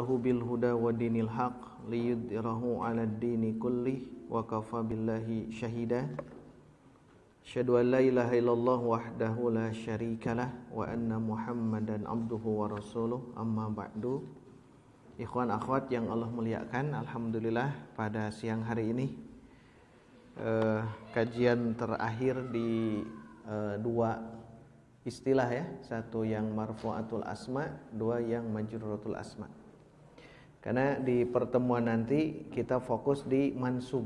arsalahu bil huda wa dinil haq liyudhhirahu 'alad dini kullih wa kafa billahi syahida. Asyhadu an la ilaha illallah wahdahu la syarikalah wa anna Muhammadan abduhu wa rasuluh, amma ba'du. Ikhwan akhwat yang Allah muliakan, alhamdulillah pada siang hari ini kajian terakhir di dua istilah ya, satu yang marfu'atul asma, dua yang majruratul asma. Karena di pertemuan nanti kita fokus di mansub,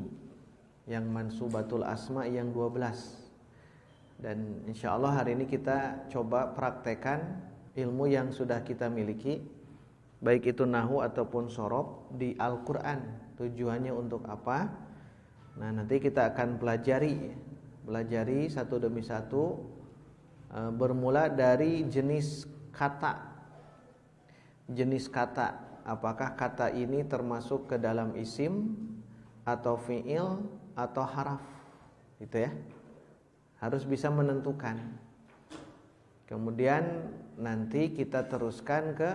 yang mansubatul asma yang 12. Dan insyaallah hari ini kita coba praktekan ilmu yang sudah kita miliki, baik itu nahwu ataupun shorob di Al-Quran. Tujuannya untuk apa? Nah, nanti kita akan pelajari satu demi satu, bermula dari jenis kata. Jenis kata, apakah kata ini termasuk ke dalam isim atau fi'il atau haraf, gitu ya. Harus bisa menentukan. Kemudian nanti kita teruskan ke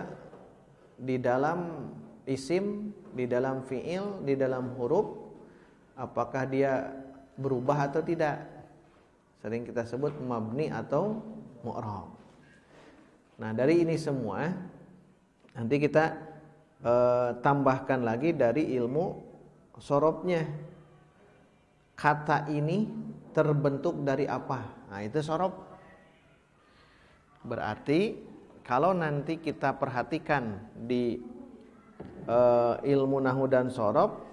di dalam isim, di dalam fi'il, di dalam huruf, apakah dia berubah atau tidak. Sering kita sebut mabni atau mu'rab. Nah, dari ini semua nanti kita tambahkan lagi dari ilmu sorobnya. Kata ini terbentuk dari apa? Nah, itu sorob. Berarti kalau nanti kita perhatikan di ilmu nahwu dan sorob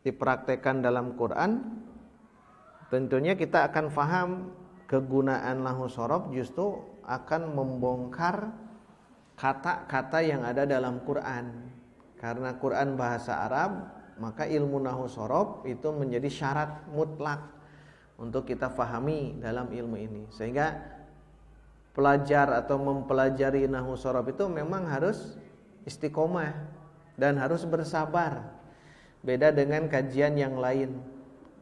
dipraktekkan dalam Quran, tentunya kita akan faham kegunaan nahwu sorob justru akan membongkar kata-kata yang ada dalam Quran. Karena Quran bahasa Arab, maka ilmu nahwu sorob itu menjadi syarat mutlak untuk kita fahami dalam ilmu ini. Sehingga pelajar atau mempelajari nahwu sorob itu memang harus istiqomah dan harus bersabar. Beda dengan kajian yang lain.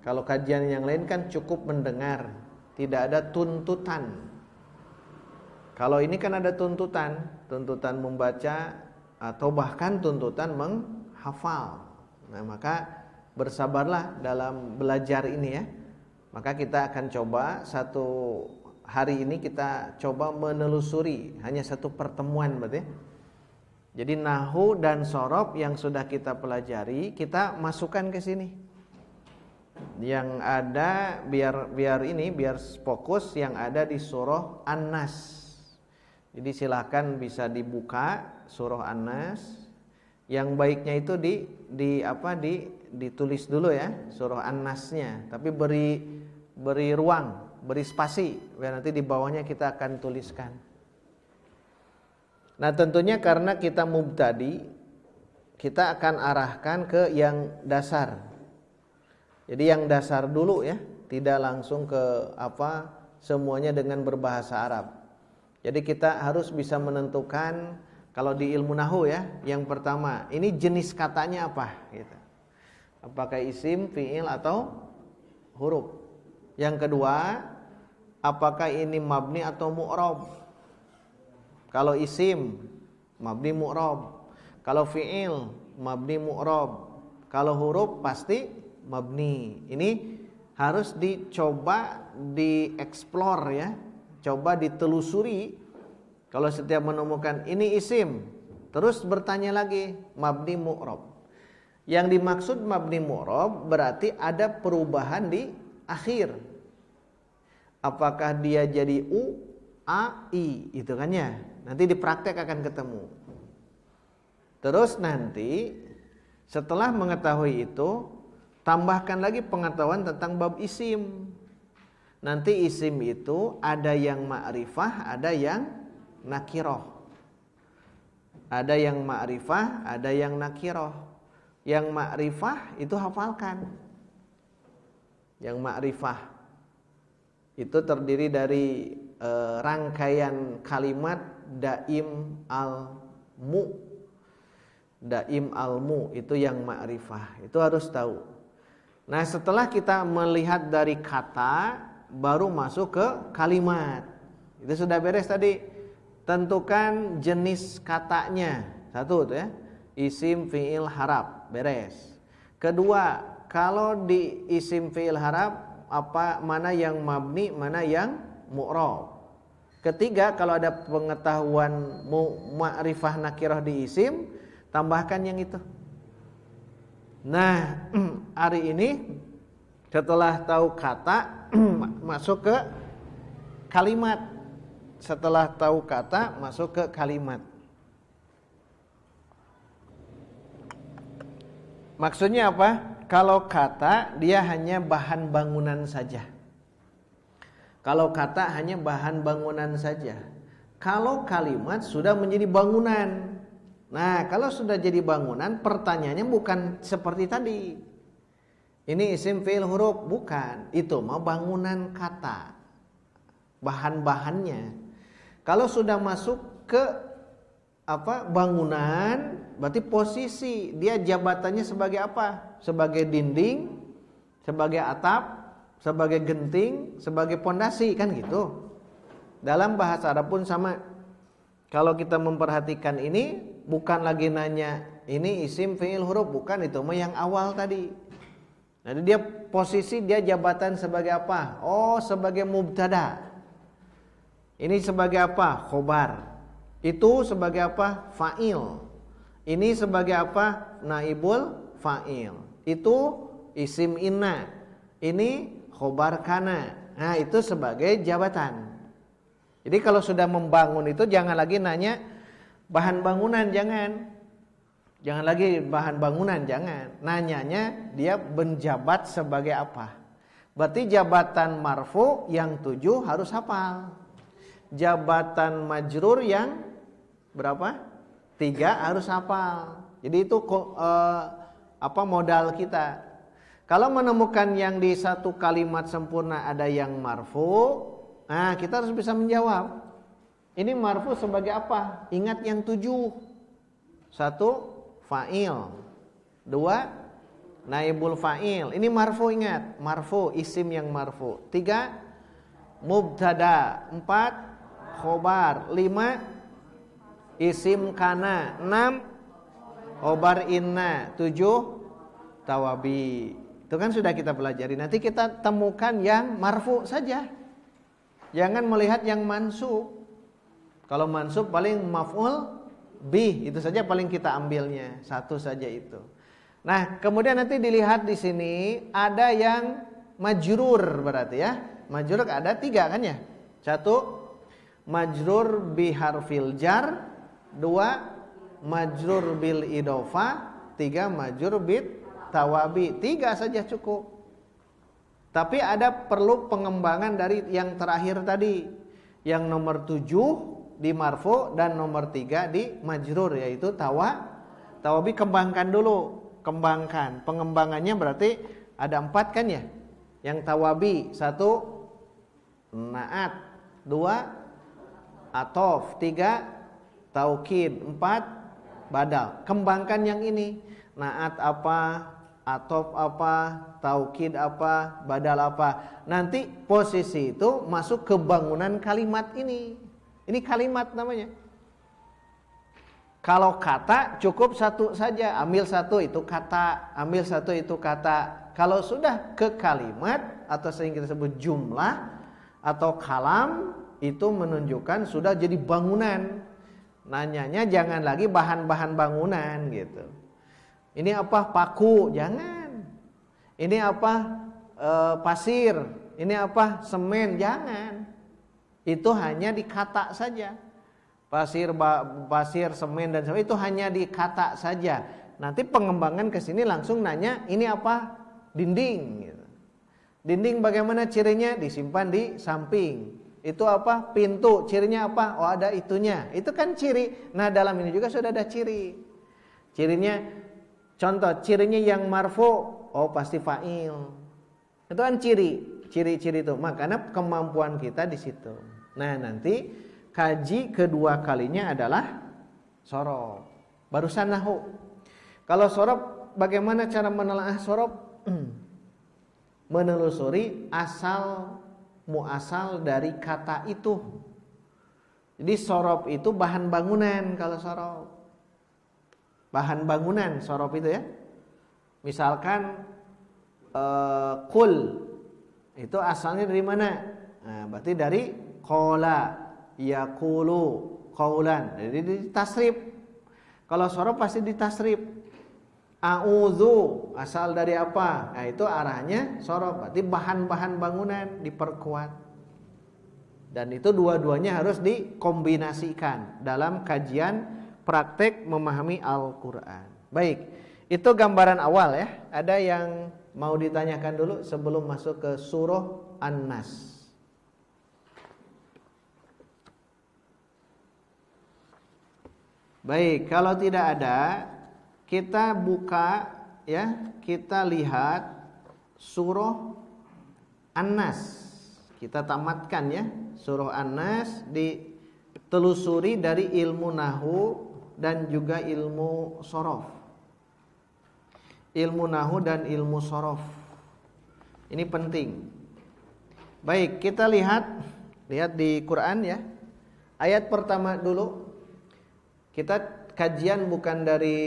Kalau kajian yang lain kan cukup mendengar, tidak ada tuntutan. Kalau ini kan ada tuntutan membaca atau bahkan tuntutan menghafal. Nah, maka bersabarlah dalam belajar ini ya. Maka kita akan coba satu hari ini kita coba menelusuri hanya satu pertemuan berarti. Jadi nahwu dan shorob yang sudah kita pelajari kita masukkan ke sini. Yang ada biar fokus yang ada di surah An-Nas. Jadi silakan bisa dibuka surah An-Nas. Yang baiknya itu ditulis dulu ya surah An-Nasnya, tapi beri ruang, beri spasi biar nanti di bawahnya kita akan tuliskan. Nah, tentunya karena kita mubtadi, kita akan arahkan ke yang dasar. Jadi yang dasar dulu ya, tidak langsung ke semuanya dengan berbahasa Arab. Jadi kita harus bisa menentukan kalau di ilmu nahwu ya, yang pertama, ini jenis katanya apa gitu. Apakah isim, fi'il atau huruf? Yang kedua, apakah ini mabni atau mu'rab? Kalau isim, mabni mu'rab. Kalau fi'il, mabni mu'rab. Kalau huruf pasti mabni. Ini harus dicoba dieksplor ya, coba ditelusuri. Kalau setiap menemukan ini isim, terus bertanya lagi mabni mu'rab. Yang dimaksud mabni mu'rab berarti ada perubahan di akhir. Apakah dia jadi u, a, i, itu kan ya. Nanti di praktek akan ketemu. Terus nanti setelah mengetahui itu, tambahkan lagi pengetahuan tentang bab isim. Nanti isim itu ada yang ma'rifah, ada yang nakiroh. Ada yang ma'rifah, ada yang nakiroh. Yang ma'rifah itu hafalkan. Yang ma'rifah itu terdiri dari rangkaian kalimat daim al-mu. Daim al-mu itu yang ma'rifah. Itu harus tahu. Nah, setelah kita melihat dari kata, baru masuk ke kalimat. Itu sudah beres tadi. Tentukan jenis katanya. Satu tuh ya. isim fi'il harap, beres. Kedua, kalau di isim fi'il harap mana yang mabni, mana yang mu'rab. Ketiga, kalau ada pengetahuan ma'rifah nakirah di isim, tambahkan yang itu. Nah, hari ini setelah tahu kata masuk ke kalimat. Setelah tahu kata masuk ke kalimat. Maksudnya apa? Kalau kata dia hanya bahan bangunan saja. Kalau kata hanya bahan bangunan saja. Kalau kalimat sudah menjadi bangunan. Nah, kalau sudah jadi bangunan, pertanyaannya bukan seperti tadi. Ini isim fi'il huruf, bukan. Itu mah bangunan kata. Bahan-bahannya. Kalau sudah masuk ke bangunan, berarti posisi dia jabatannya sebagai apa? Sebagai dinding, sebagai atap, sebagai genting, sebagai pondasi, kan gitu. Dalam bahasa Arab pun sama. Kalau kita memperhatikan ini, bukan lagi nanya ini isim fi'il huruf, bukan, itu mah yang awal tadi. Jadi dia posisi, dia jabatan sebagai apa? Oh, sebagai mubtada. Ini sebagai apa? Khobar. Itu sebagai apa? Fa'il. Ini sebagai apa? Naibul fa'il. Itu isim inna. Ini khobar kana. Nah, itu sebagai jabatan. Jadi kalau sudah membangun itu jangan lagi nanya bahan bangunan, jangan. Jangan lagi bahan bangunan, jangan. Nanyanya dia menjabat sebagai apa. Berarti jabatan marfu yang 7 harus hafal. Jabatan majrur yang berapa? 3 harus hafal. Jadi itu modal kita. Kalau menemukan yang di satu kalimat sempurna ada yang marfu, nah kita harus bisa menjawab. Ini marfu sebagai apa? Ingat yang 7. 1, fa'il. 2, naibul fa'il. Ini marfu, ingat. Marfu, isim yang marfu. 3, mubtada. 4, khobar. 5, isim kana. 6, khobar inna. 7, tawabi. Itu kan sudah kita pelajari. Nanti kita temukan yang marfu saja. Jangan melihat yang mansub. Kalau mansub paling maf'ul bih, itu saja paling kita ambilnya. Satu saja itu. Nah, kemudian nanti dilihat di sini ada yang majrur berarti ya. Majrur ada 3 kan ya? 1, majrur biharfil jar. 2, majrur bil idofah. 3, majrur bit tawabi. 3 saja cukup. Tapi ada perlu pengembangan dari yang terakhir tadi. Yang nomor 7 di marfu dan nomor 3 di majrur, yaitu tawabi. Kembangkan dulu. Kembangkan. Pengembangannya berarti ada 4 kan ya. Yang tawabi 1, naat. 2, atof. 3, taukid. 4, badal. Kembangkan yang ini. Naat apa, atof apa, taukid apa, badal apa. Nanti posisi itu masuk ke bangunan kalimat ini. Ini kalimat namanya. Kalau kata cukup 1 saja. Ambil 1 itu kata. Ambil 1 itu kata. Kalau sudah ke kalimat atau sering kita sebut jumlah atau kalam, itu menunjukkan sudah jadi bangunan. Nanyanya jangan lagi bahan-bahan bangunan gitu. Ini apa? Paku, jangan. Ini apa? Pasir. Ini apa? Semen, jangan. Itu hanya di kata saja. Pasir, semen dan sebagainya itu hanya di kata saja. Nanti pengembangan ke sini langsung nanya, ini apa? Dinding gitu. Dinding bagaimana cirinya? Disimpan di samping. Itu apa? Pintu, cirinya apa? Oh, ada itunya. Itu kan ciri. Nah, dalam ini juga sudah ada ciri. Cirinya, contoh, cirinya yang marfu, oh pasti fa'il. Itu kan ciri-ciri itu. Makanya kemampuan kita di situ. Nah, nanti kaji kedua kalinya adalah sorob. Barusan nahu. Kalau sorob, bagaimana cara menelaah sorob? Menelusuri asal muasal dari kata itu. Jadi sorob itu bahan bangunan kalau sorob. bahan bangunan sorof itu ya. Misalkan kul itu asalnya dari mana? Nah, berarti dari qala yaqulu qaulan. Jadi ditasrif. Kalau sorof pasti ditasrif. A'udzu asal dari apa? Nah, itu arahnya sorof. Berarti bahan-bahan bangunan diperkuat. Dan itu dua-duanya harus dikombinasikan dalam kajian praktek memahami Al-Qur'an. Baik, itu gambaran awal ya. Ada yang mau ditanyakan dulu sebelum masuk ke surah An-Nas? Baik, kalau tidak ada, kita buka ya, kita lihat surah An-Nas. Kita tamatkan ya, surah An-Nas ditelusuri dari ilmu nahwu dan juga ilmu sorof. Ilmu nahwu dan ilmu sorof. Ini penting. Baik, kita lihat di Quran ya. Ayat pertama dulu. Kita kajian bukan dari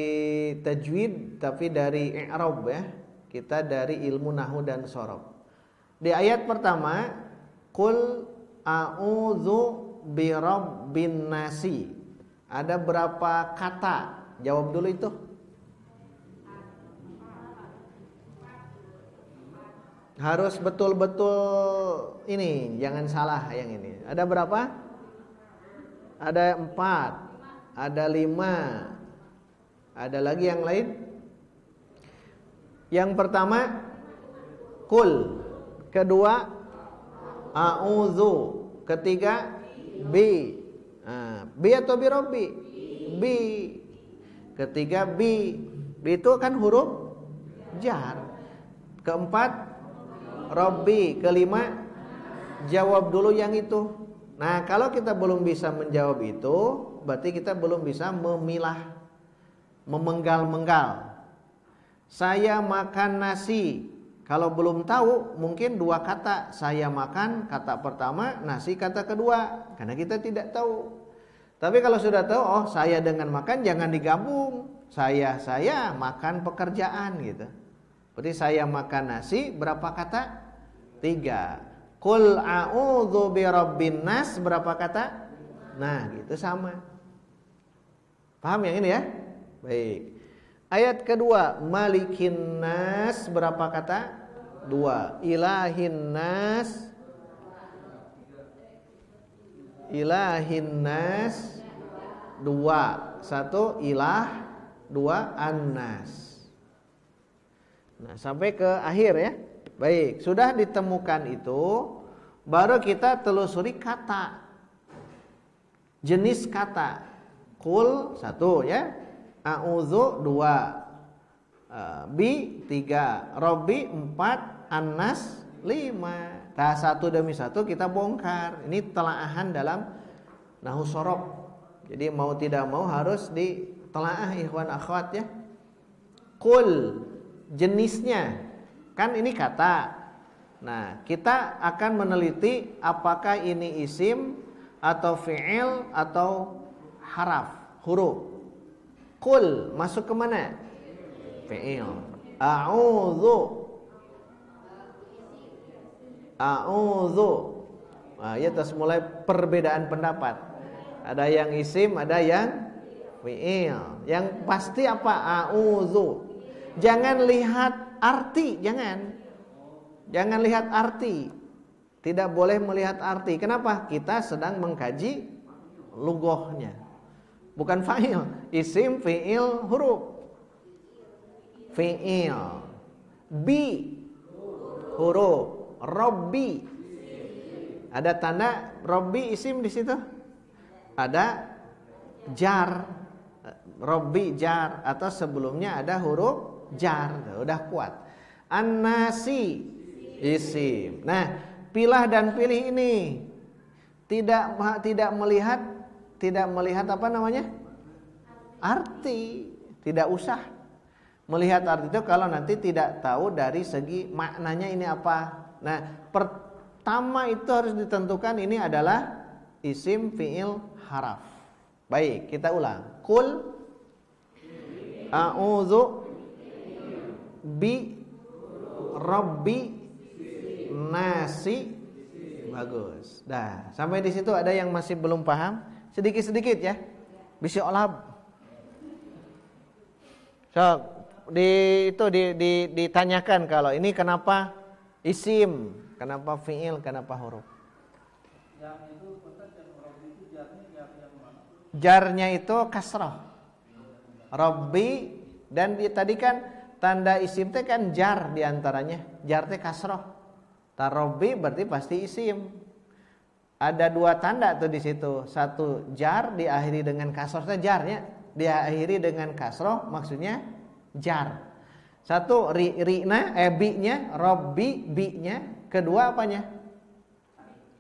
tajwid tapi dari i'rab ya. Kita dari ilmu nahwu dan sorof. Di ayat pertama, qul a'udzu birabbin nasi. Ada berapa kata? Jawab dulu itu. Harus betul-betul ini, jangan salah yang ini. Ada berapa? Ada 4. Ada 5. Ada lagi yang lain? Yang pertama kul, kedua a'udzu, ketiga bi. Bi atau bi rabbi? Bi. Ketiga bi. Bi itu kan huruf jar. Keempat rabbi, kelima jawab dulu yang itu. Nah, kalau kita belum bisa menjawab itu, berarti kita belum bisa memilah, memenggal-menggal. Saya makan nasi. Kalau belum tahu, mungkin 2 kata. Saya makan kata pertama, nasi kata kedua. Karena kita tidak tahu. Tapi kalau sudah tahu, oh saya dengan makan jangan digabung. Saya makan pekerjaan gitu. Berarti saya makan nasi, berapa kata? 3. Qul a'udzu birabbin nas, berapa kata? Nah, gitu sama. Paham yang ini ya? Baik. Ayat kedua, malikin nas, berapa kata? 2. Ilahin nas. Ilahin nas 2. 1 ilah, 2 annas. Nah, sampai ke akhir ya. Baik, sudah ditemukan itu, baru kita telusuri kata. Jenis kata. Qul 1 ya. A'udzu 2. Bi 3. Rabbi 4. Annas 5. Nah, satu demi satu kita bongkar. Ini telaahan dalam nahwu sorof. Jadi mau tidak mau harus ditelaah ikhwan akhwat ya. Qul jenisnya. Kan ini kata. Nah, kita akan meneliti apakah ini isim atau fi'il atau haraf, huruf. Qul masuk ke mana? Fi'il. A'udzu. Nah, ya terus mulai perbedaan pendapat. Ada yang isim, ada yang fi'il. Yang pasti apa? A'udzu. Jangan lihat arti, jangan lihat arti. Tidak boleh melihat arti. Kenapa? Kita sedang mengkaji lughahnya. Bukan fa'il, isim, fi'il, huruf. Fi'il. Bi huruf, Rabbi. Ada tanda Rabbi isim di situ? Ada jar. Rabbi jar, atau sebelumnya ada huruf jar, udah kuat. An-nasi isim. Nah, pilah dan pilih ini tidak melihat apa namanya? Arti. Tidak usah melihat arti itu kalau nanti tidak tahu dari segi maknanya ini apa. Nah, pertama itu harus ditentukan ini adalah isim, fi'il, haraf. Baik, kita ulang. Qul A'udzu bi rabbi nasi. Bagus. Dah, sampai di situ ada yang masih belum paham? Sedikit-sedikit ya. Bisa olab. So, ditanyakan kalau ini kenapa isim, kenapa fiil, kenapa huruf? Yang itu jarnya itu kasrah. Rabbi dan tadi kan tanda isim teh kan jar diantaranya. Jar teh kasrah. Rabbi berarti pasti isim. Ada dua tanda tuh di situ. Satu jar diakhiri dengan kasrah, jarnya diakhiri dengan kasrah maksudnya jar. Satu ri'na bi-nya, Rabbi bi-nya, kedua apanya?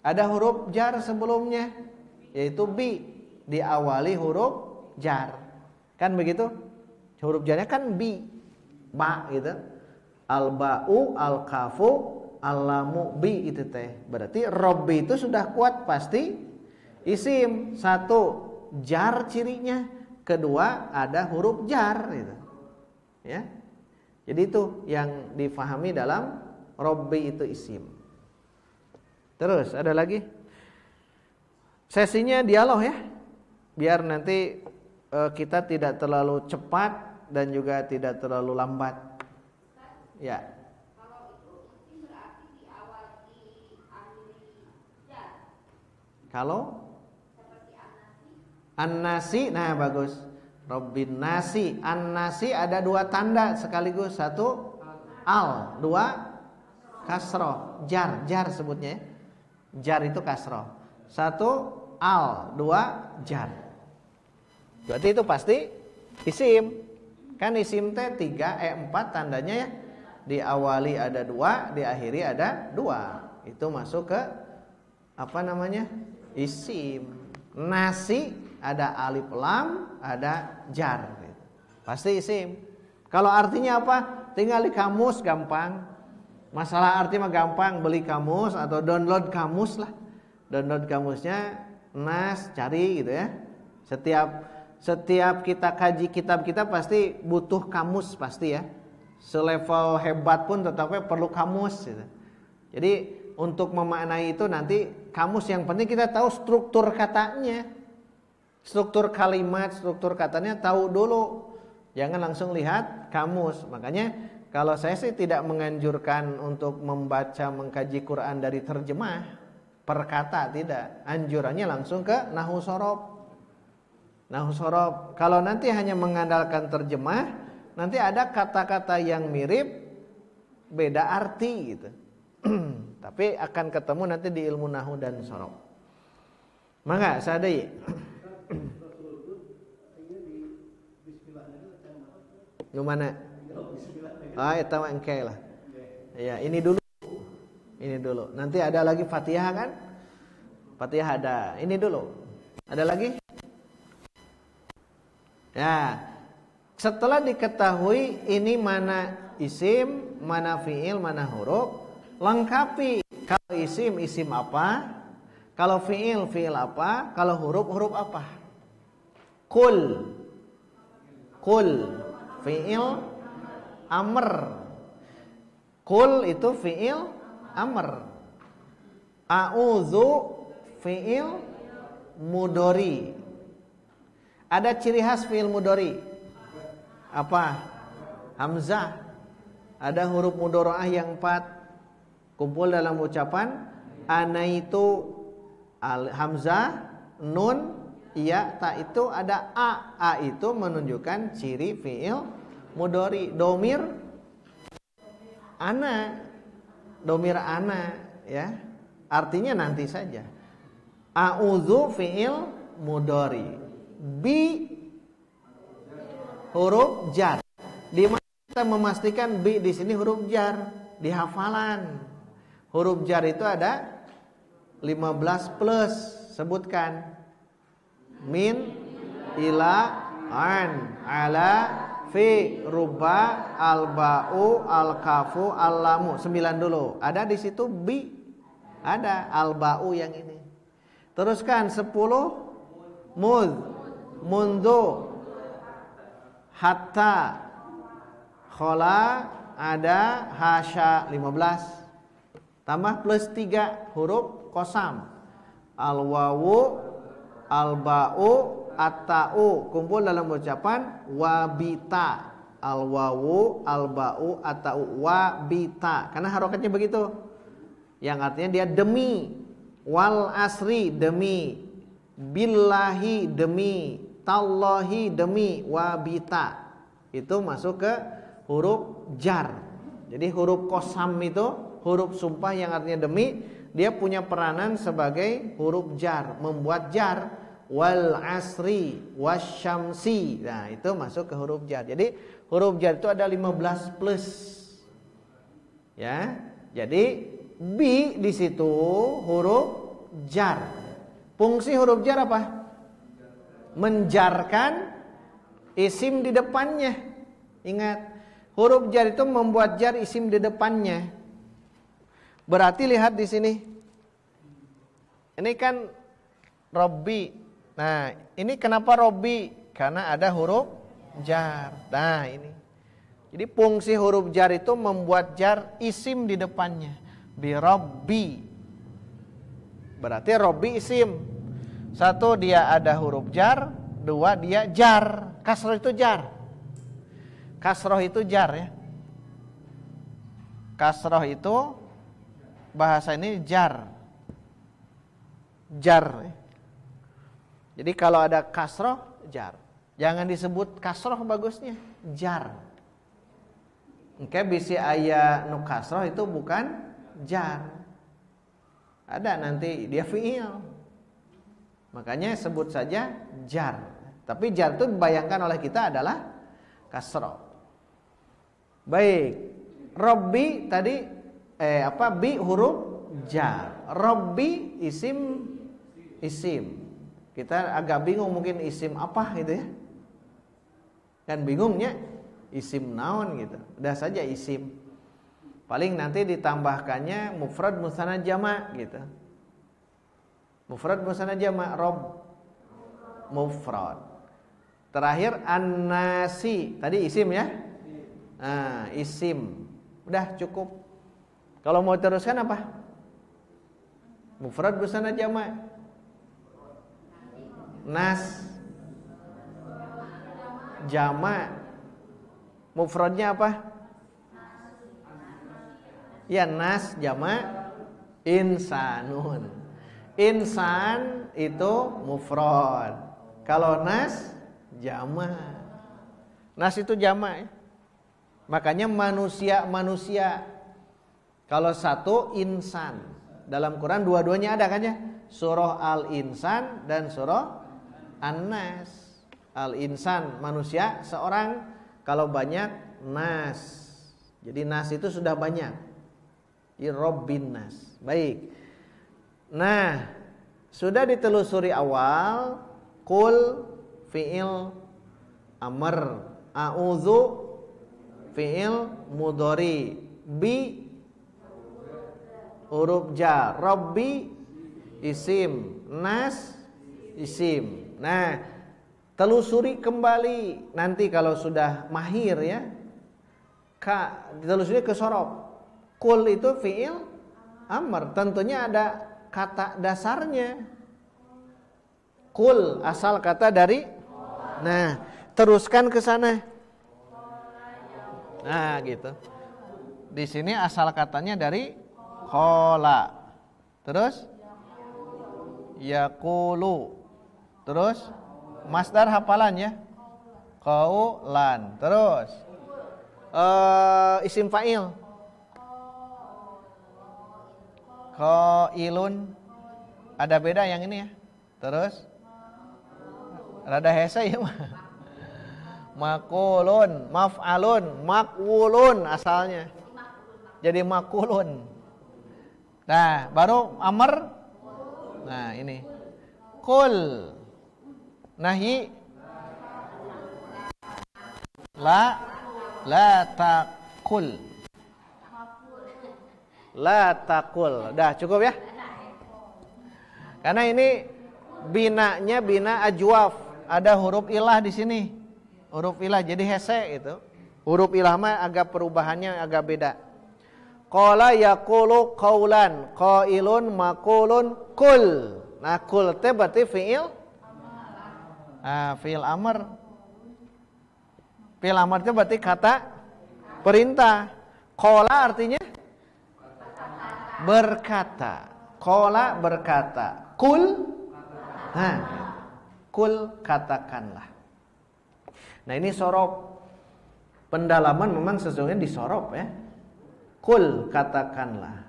Ada huruf jar sebelumnya yaitu bi, diawali huruf jar. Kan begitu? Huruf jarnya kan bi, ba gitu. Al-ba'u, al-kafu, al-lamu bi itu teh. Berarti Rabbi itu sudah kuat pasti isim. Satu jar cirinya, kedua ada huruf jar gitu. Ya. Jadi itu yang difahami dalam Rabbi itu isim. Terus ada lagi? Sesinya dialog ya. Biar nanti kita tidak terlalu cepat dan juga tidak terlalu lambat. Ya. Kalau an-nasi, nah bagus. Rabbin nasi, an-nasi ada dua tanda sekaligus. Satu al, dua kasroh, jar sebutnya ya. Jar itu kasroh. Satu al, dua jar. Berarti itu pasti isim. Kan isim teh 4 tandanya ya. Diawali ada 2, diakhiri ada 2. Itu masuk ke apa namanya? Isim. Nasi ada alif lam, ada jar gitu. Pasti isim. Kalau artinya apa? Tinggal di kamus gampang. Masalah arti mah gampang, beli kamus atau download kamus lah. Download kamusnya nas, cari gitu ya. Setiap kita kaji kitab kita pasti butuh kamus pasti ya. Selevel hebat pun tetapnya perlu kamus gitu. Jadi untuk memaknai itu nanti kamus yang penting kita tahu struktur katanya. Struktur kalimat, struktur katanya tahu dulu. Jangan langsung lihat kamus. Makanya kalau saya sih tidak menganjurkan untuk membaca mengkaji Quran dari terjemah per kata, tidak. Anjurannya langsung ke nahwu shorof. Nahwu shorof. Kalau nanti hanya mengandalkan terjemah, nanti ada kata-kata yang mirip beda arti gitu. Tapi akan ketemu nanti di ilmu nahwu dan shorof. Maka sadai. Yang mana? Itu engke lah. Ya, ini dulu. Ini dulu. Nanti ada lagi Fatihah kan? Fatihah ada. Ini dulu. Ada lagi? Ya. Setelah diketahui ini mana isim, mana fiil, mana huruf, lengkapi. Kalau isim apa? Kalau fiil apa? Kalau huruf apa? Kul fiil amr. Kul itu fiil amr. A'udzu fiil mudhari. Ada ciri khas fiil mudhari. Apa? Hamzah. Ada huruf mudharaah yang 4 kumpul dalam ucapan ana itu hamzah, nun, iya, ta itu ada a. A itu menunjukkan ciri fiil mudhari. Domir ana ya. Artinya nanti saja. A'udzu fiil mudhari. Bi huruf jar. Di mana kita memastikan bi di sini huruf jar? Di hafalan. Huruf jar itu ada 15 plus. Sebutkan. Min, ila, an, ala, fi, ruba, al-ba'u, al-kafu, al-lamu. 9 dulu. Ada di situ bi. Ada al-ba'u yang ini. Teruskan 10 mud, mundu, hatta, khola ada hasya 15. Tambah plus 3 huruf qasam. Al-wawu, al-ba'u, at-ta'u kumpul dalam ucapan wabita. Al-wawu, al-ba'u, at-ta'u wabita. Karena harokatnya begitu. Yang artinya dia demi. Wal asri demi. Billahi demi. Tallahi demi. Wabita. Itu masuk ke huruf jar. Jadi huruf qasam itu huruf sumpah yang artinya demi, dia punya peranan sebagai huruf jar, membuat jar. Wal asri wasyamsi. Nah, itu masuk ke huruf jar. Jadi huruf jar itu ada 15 plus. Ya. Jadi bi di situ huruf jar. Fungsi huruf jar apa? Menjarkan isim di depannya. Ingat, huruf jar itu membuat jar isim di depannya. Berarti lihat di sini. Ini kan Robbi. Nah, ini kenapa Robbi? Karena ada huruf jar. Nah, ini. Jadi fungsi huruf jar itu membuat jar isim di depannya. Bi Robbi. Berarti Robbi isim. Satu, dia ada huruf jar. Dua, dia jar. Kasroh itu jar. Kasroh itu jar ya. Kasroh itu bahasa ini jar. Jar. Jadi kalau ada kasroh, jar. Jangan disebut kasroh bagusnya, jar. Oke, bisi aya nu kasroh itu bukan jar. Ada nanti dia fi'il. Makanya sebut saja jar. Tapi jar itu dibayangkan oleh kita adalah kasroh. Baik. Robbi tadi bi huruf jar. Robbi isim. Kita agak bingung mungkin isim apa gitu ya. Kan bingungnya isim naon gitu. Udah saja isim. Paling nanti ditambahkannya mufrad musanna jama' gitu. Mufrad musanna jama' rob mufrad. Terakhir an-nasi. Tadi isim ya? Nah, isim. Udah cukup. Kalau mau teruskan apa? Mufrad musanna jama'. Nas jama'. Mufradnya apa? Ya, nas jama' insanun. Insan itu mufrad. Kalau nas jama'. Nas itu jama' ya. Makanya manusia. Kalau satu insan. Dalam Quran dua-duanya ada kan ya? Surah Al-Insan dan surah An-Nas. Al-Insan manusia seorang, kalau banyak nas. Jadi nas itu sudah banyak. Rabbin nas. Baik. Nah, sudah ditelusuri awal qul fi'il amr, a'udzu fi'il mudhari, bi huruf jar, Rabbi isim, nas isim. Nah, telusuri kembali nanti kalau sudah mahir ya. Ditelusuri ke sorof. Kul itu fi'il amr, tentunya ada kata dasarnya. Kul asal kata dari. Nah, teruskan ke sana. Nah, gitu. Di sini asal katanya dari khola. Terus yaqulu. Terus masdar hafalan ya. Qaulan. Terus isim fa'il. Qailun. Ada beda yang ini ya. Terus rada hese ya mah. Makulun, maf'alun, makwulun asalnya. Jadi makulun. Nah, baru amr. Nah, ini. Kul. Nahi. La takul. La takul. Dah cukup ya? Karena ini binanya bina ajwaf. Ada huruf ilah di sini. Huruf ilah jadi hese itu. Huruf ilah mah agak perubahannya agak beda. Qala yaqulu qaulan, qailun maqulun kul. Nah, kul teh berarti fiil fiil amr. Fiil amr itu berarti kata perintah. Qala artinya berkata. Qala berkata. Kul kul katakanlah. Nah, ini sorop. Pendalaman memang sesungguhnya disorop ya. Kul katakanlah.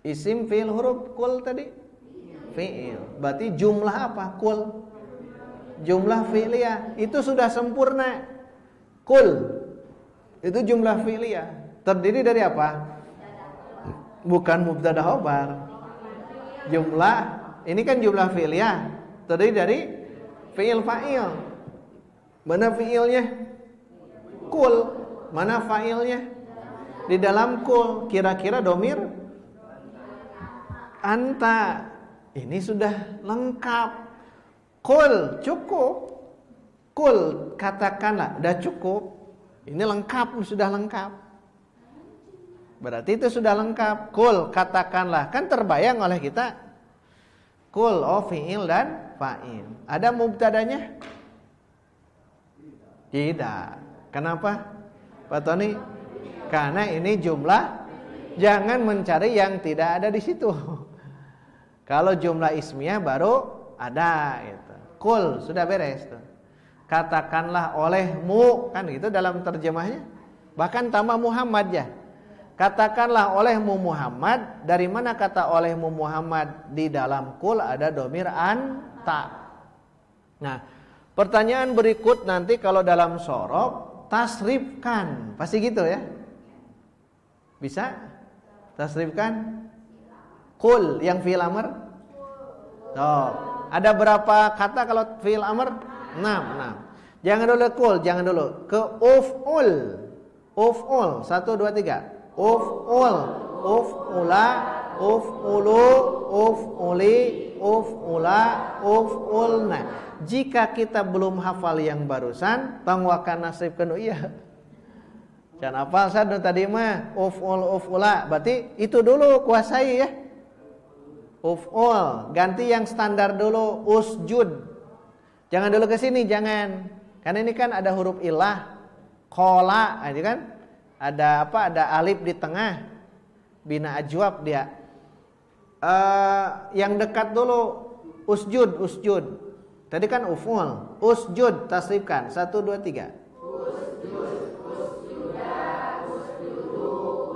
Isim fiil huruf kul tadi fiil. Berarti jumlah apa? Kul. Jumlah fi'liyah itu sudah sempurna. Kul itu jumlah fi'liyah. Terdiri dari apa? Bukan mubtada khobar. Jumlah ini kan jumlah fi'liyah. Terdiri dari fi'il fa'il. Mana fi'ilnya? Kul. Mana fa'ilnya? Di dalam kul. Kira-kira domir anta. Ini sudah lengkap. Kul cukup. Kul katakanlah. Udah cukup. Ini lengkap. Sudah lengkap. Berarti itu sudah lengkap. Kul katakanlah. Kan terbayang oleh kita. Kul fi'il dan fa'il. Ada mubtadanya? Tidak. Kenapa Pak Tony? Karena ini jumlah. Jangan mencari yang tidak ada di situ. Kalau jumlah ismiyah baru ada gitu. Kul sudah beres tuh. Katakanlah olehmu, kan gitu dalam terjemahnya. Bahkan tambah Muhammad ya. Katakanlah olehmu Muhammad. Dari mana kata olehmu Muhammad? Di dalam kul ada domir anta. Nah, pertanyaan berikut nanti kalau dalam sorob, tasrifkan. Pasti gitu ya. Bisa? Tasrifkan. Kul yang fi'il amr. Oh, ada berapa kata kalau fi'il amr? 6. Jangan dulu kul, jangan dulu. Ke uf'ul. Uf'ul. 1 2 3. Uf'ul, uf'ula, uf'ulu, uf'uli, uf'ula, uf'ulna. Jika kita belum hafal yang barusan, tangwakan nasibkan iya. Jangan hafal saya tadi mah uf'ul, uf'ula. Berarti itu dulu kuasai ya. Uf'ul, ganti yang standar dulu. Usjud. Jangan dulu ke sini, jangan. Karena ini kan ada huruf ilah. Qola, ini kan? Ada apa? Ada alif di tengah. Bina ajwab dia. Yang dekat dulu usjud, usjud. Tadi kan uf'ul. Usjud tasrifkan. 1 2 3. Usjud, usjuda, usjudu,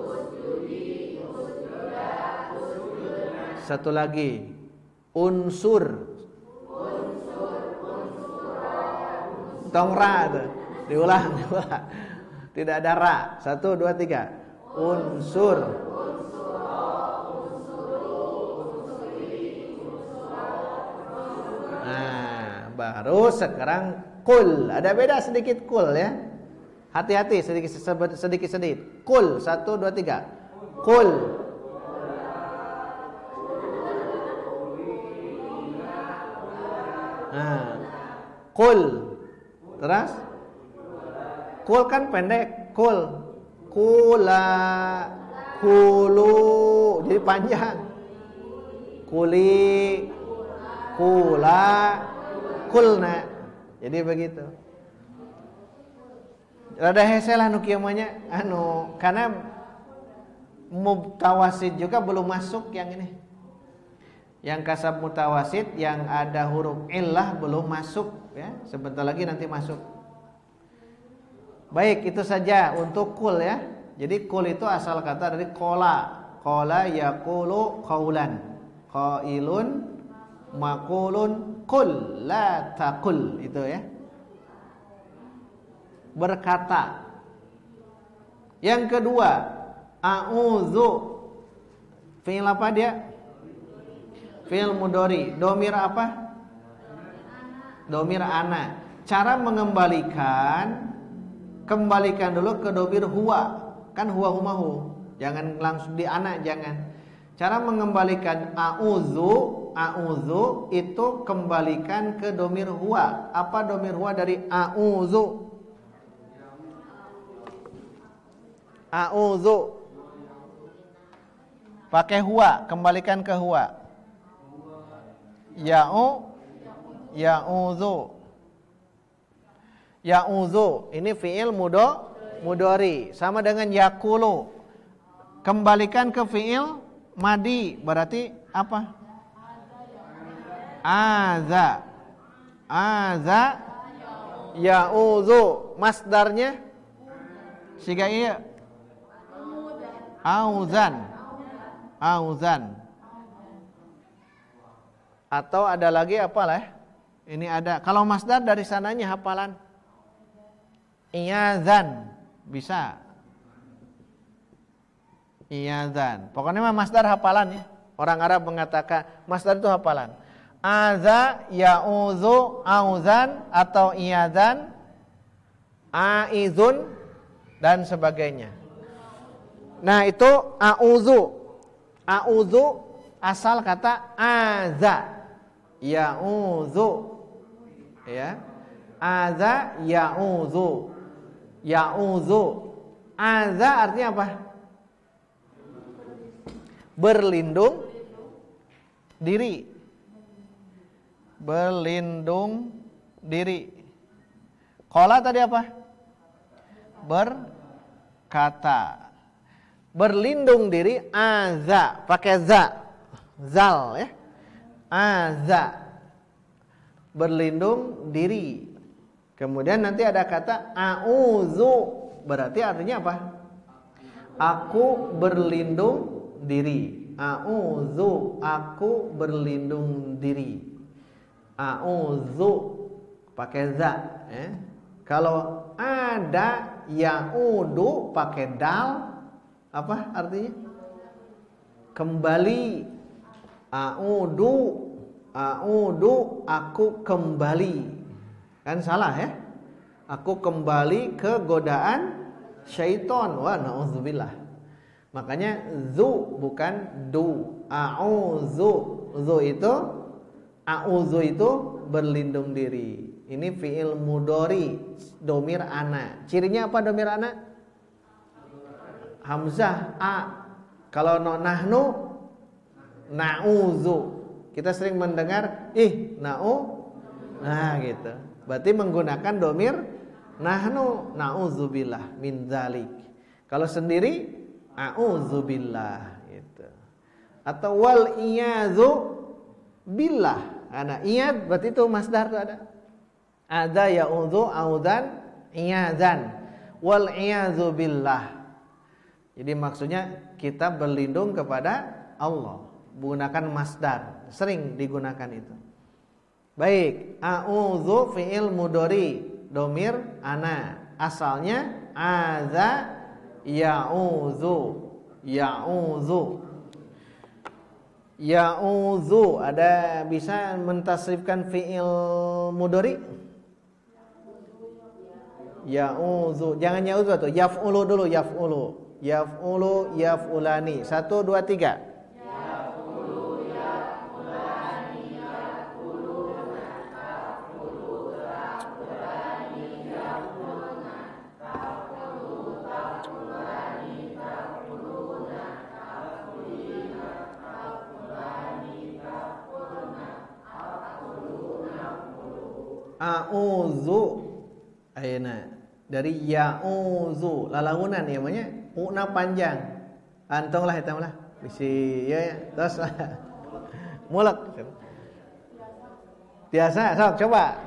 usjudi, usjuda, usjudna. Satu lagi. Unsur. Unsur, unsura. Tongra tuh. Diulang. Tidak ada ra. 1 2 3. Unsur. Nah, baru sekarang kul. Ada beda sedikit kul ya. Hati-hati sedikit. Kul. 1 2 3. Kul. Nah, kul. Terus kul kan pendek, kul, kula, kulu, jadi panjang. Kuli, kula, kulna. Jadi begitu. Rada heselah nu kieu manya karena mutawasid juga belum masuk yang ini. Yang kasab mutawasid yang ada huruf illah belum masuk ya. Sebentar lagi nanti masuk. Baik, itu saja untuk kul ya. Jadi kul itu asal kata dari kola. Kola yaqulu qaulan. Qailun maqulun kul la taqul. Itu ya. Berkata. Yang kedua, a'udzu. Fi'il apa dia? Fi'il mudhari. Domir apa? Domir ana. Cara kembalikan dulu ke domir huwa. Kan huwa humahu. Jangan langsung di anak, jangan. Cara mengembalikan a'udzu a'udzu itu kembalikan ke domir huwa. Apa domir huwa dari a'udzu? A'udzu pakai huwa, kembalikan ke huwa. Ya'udzu. Ya'udzu ini fi'il mudhari sama dengan yaqulu. Kembalikan ke fi'il madi, berarti apa? Aza ya'udzu. Masdarnya siga iya auzan. Atau ada lagi apalah? Ini ada. Kalau masdar dari sananya hafalan. Iyazan bisa. Iyazan. Pokoknya mah masdar hafalan ya. Orang Arab mengatakan masdar itu hafalan. Aza ya'udzu auzan atau iyazan, aizun dan sebagainya. Nah, itu a'udzu. A'udzu asal kata aza. Ya'udzu. Ya. Aza ya'udzu. Ya'udzu. Aza artinya apa? Berlindung diri. Berlindung diri. Qala tadi apa? Berkata. Berlindung diri aza, pakai za, zal ya, aza, berlindung diri. Kemudian nanti ada kata a'udzu, berarti artinya apa? Aku berlindung diri. A'udzu, aku berlindung diri. A'udzu pakai za ya. Kalau ada ya'udu pakai dal, apa artinya? Kembali. A'udu, aku kembali. Kan salah ya? Aku kembali ke godaan syaitan. Wah, na'udzubillah. Makanya zu bukan du. A'udzu. A'udzu itu berlindung diri. Ini fi'il mudhari, domir ana. Cirinya apa domir ana? Hamzah a. Kalau nahnu na'udzu. Kita sering mendengar nah gitu. Berarti menggunakan domir nahnu, na'udzubillah min dzalik. Kalau sendiri a'udzubillah gitu. Atau wal iyazu billah. Ana iyad berarti itu masdar tuh ada. Ada ya'udzu audzan iyadzan. Wal iyazu billah. Jadi maksudnya kita berlindung kepada Allah, menggunakan masdar, sering digunakan itu. Baik, a'udzu fi'il mudhari, domir ana. Asalnya aza ya'udzu. Ya'udzu ada bisa mentasrifkan fi'il mudhari? Ya'udzu. Jangan ya'udzu tuh, yaf'ulu dulu, yaf'ulu. Yaf'ulu yaf'ulani. 1 2 3. Yaf'ulu yaf'ulani yaf'uluna taf'ulu taf'ulani yaf'uluna taf'ulu taf'ulani taf'uluna taf'ulina taf'ulani taf'uluna taf'uluna. A'udzu. Ayeuna dari ya'udzu lalaunan ya namanya. Una panjang. Antong lah hitam lah. Bisi ya. Terus mulek. Biasa, sok coba.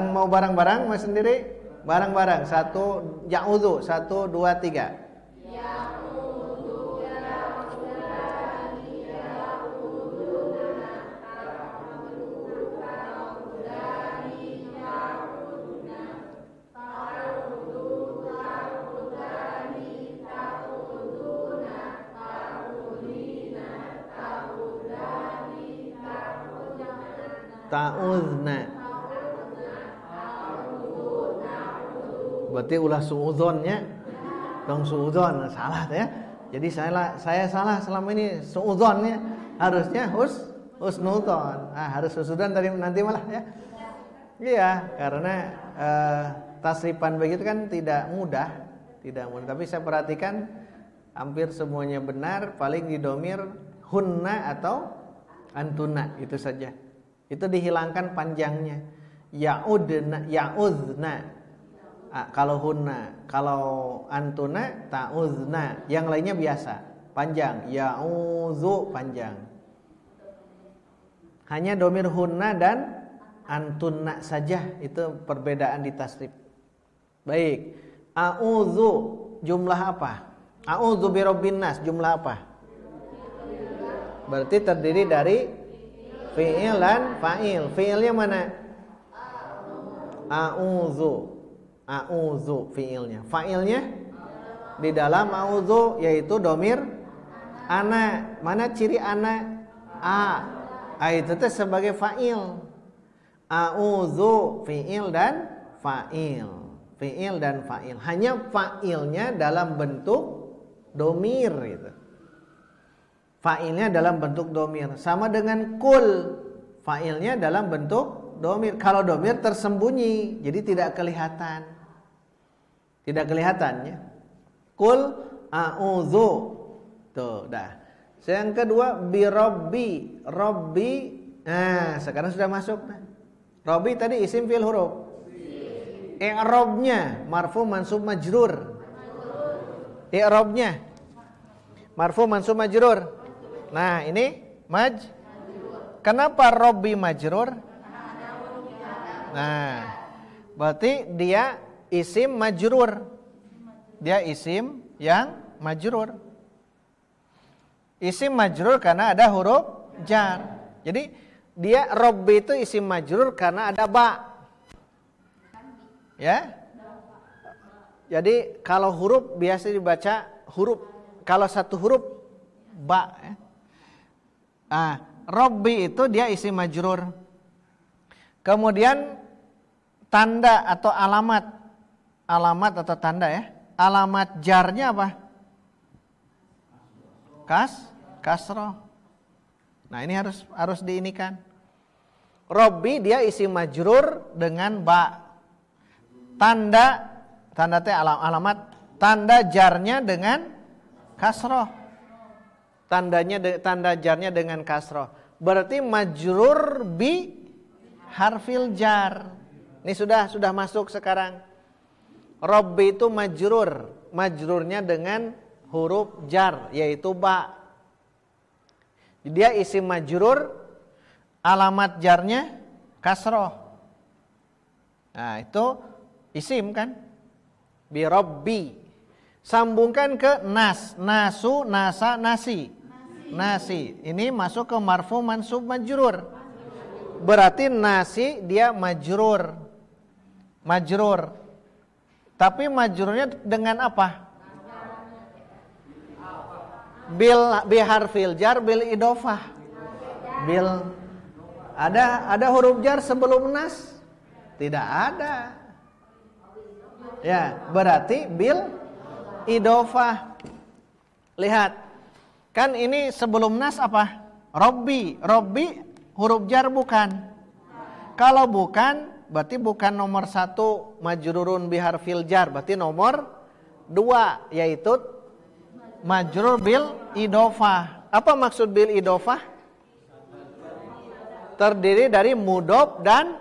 Mau bareng-bareng mau sendiri? Bareng-bareng. 1 ya'udzu. 1 2 3. Ta'uzna. Berarti ulah suudzonnya. Dong suudzon salah ya. Jadi saya salah selama ini suudzonnya. Harusnya husnudzon. Harus husnudzon tadi nanti malah ya. Iya, karena tasrifan begitu kan tidak mudah. Tapi saya perhatikan hampir semuanya benar, paling didomir hunna atau antuna itu saja. Itu dihilangkan panjangnya. Ya'udna. Kalau hunna, kalau antuna ta'udna, yang lainnya biasa, panjang. Ya'udzu panjang. Hanya domir hunna dan antunna saja itu perbedaan di tasrif. Baik. A'udzu jumlah apa? A'udzu birabbin nas jumlah apa? Berarti terdiri dari fi'il dan fa'il. Fi'ilnya mana? A'udzu fi'ilnya. Fa'ilnya di dalam a'udzu yaitu domir ana. Mana ciri ana? Itu teh sebagai fa'il. A'udzu fi'il dan fa'il. Fi'il dan fa'il. Hanya fa'ilnya dalam bentuk domir gitu. Fa'ilnya dalam bentuk domir. Sama dengan kul. Fa'ilnya dalam bentuk domir. Kalau domir tersembunyi, jadi tidak kelihatan. Tidak kelihatan ya. Kul a'udzu. Tuh, dah. Yang kedua birabbi. Rabbi. Nah, sekarang sudah masuk. Rabbi tadi isim fi'il huruf. I'rabnya marfu mansub majrur. I'rabnya marfu mansub majrur. Nah, ini Kenapa Rabbi majrur? Nah, berarti dia isim majrur. Dia isim yang majrur. Isim majrur karena ada huruf jar. Jadi dia Rabbi itu isim majrur karena ada ba. Ya. Jadi kalau huruf biasa dibaca huruf. Kalau satu huruf ba ya. Rabbi itu dia isim majrur. Kemudian tanda atau alamat atau tanda ya. Alamat jarnya apa? Kasroh. Nah, ini harus diinikan. Rabbi dia isim majrur dengan ba. Tanda teh alamat, tanda jarnya dengan kasroh. Tanda jarnya dengan kasroh. Berarti majrur bi harfil jar. Ini sudah masuk sekarang. Rabbi itu majrur. Majrurnya dengan huruf jar yaitu ba. Dia isim majrur, alamat jarnya kasroh. Nah, itu isim kan? Bi Rabbi. Sambungkan ke nas, nasu, nasa, nasi. Nasi. Ini masuk ke marfu mansub majrur. Berarti nasi dia majrur. Majrur. Tapi majrurnya dengan apa? Bil harfil jar bil idofah. Bil ada huruf jar sebelum nas? Tidak ada. Ya, berarti bil idofah. Lihat. Kan ini sebelum nas apa? Rabbi. Rabbi huruf jar bukan? Kalau bukan, berarti bukan nomor 1 majrurun biharfil jar. Berarti nomor 2 yaitu majrur bil idofah. Apa maksud bil idofah? Terdiri dari mudhof dan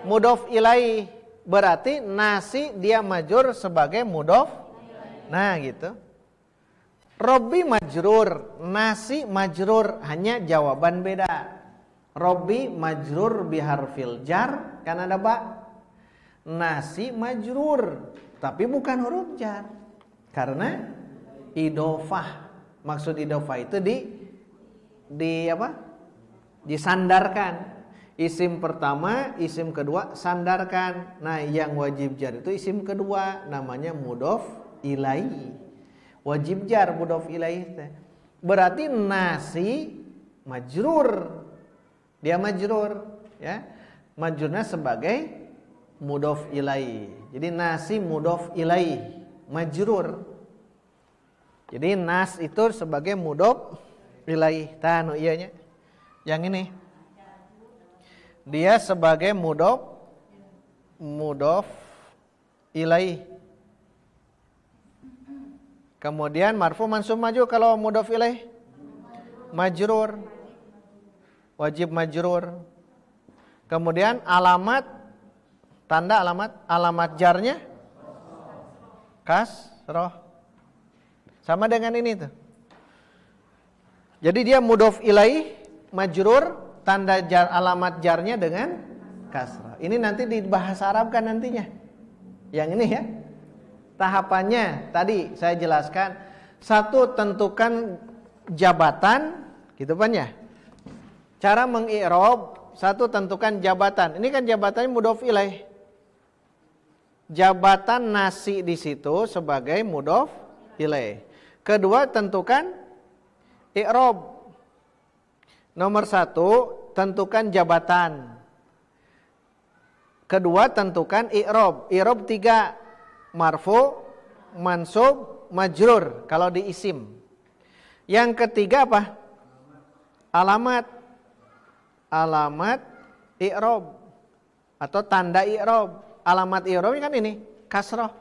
mudhof ilaih. Berarti nasi dia majrur sebagai mudhof. Nah, gitu. Rabbi majrur, nasi majrur, hanya jawaban beda. Rabbi majrur biharfil jar kan ada ba. Nasi majrur tapi bukan huruf jar. Karena idofah. Maksud idofah itu di apa? Disandarkan. Isim pertama, isim kedua sandarkan. Nah, yang wajib jar itu isim kedua namanya mudhof ilaih. Wajib jar mudhof ilaih. Berarti nasi majrur. Dia majrur, ya. Majrurnya sebagai mudhof ilaih. Jadi nasi mudhof ilaih, majrur. Jadi nas itu sebagai mudhof ilaih. Tanu iya nya. Yang ini. Dia sebagai mudhof ilaih. Kemudian marfu mansub maju kalau mudhof ilaih majrur. Wajib majrur. Kemudian alamat tanda alamat jarnya kasroh. Sama dengan ini tuh. Jadi dia mudhof ilaih majrur, tanda jar alamat jarnya dengan kasroh. Ini nanti di bahasa Arab kan nantinya. Yang ini ya. Tahapannya tadi saya jelaskan. Satu, tentukan jabatan, gitu kan ya. Cara mengi'rab, satu, tentukan jabatan. Ini kan jabatannya mudhof ilaih. Jabatan nasi di situ sebagai mudhof ilaih. Kedua, tentukan i'rab. Nomor satu, tentukan jabatan. Kedua, tentukan i'rab. I'rab 3, marfu, mansub, majrur kalau di isim. Yang ketiga apa? Alamat. Alamat i'rab atau tanda i'rab. Alamat i'rab kan ini kasroh.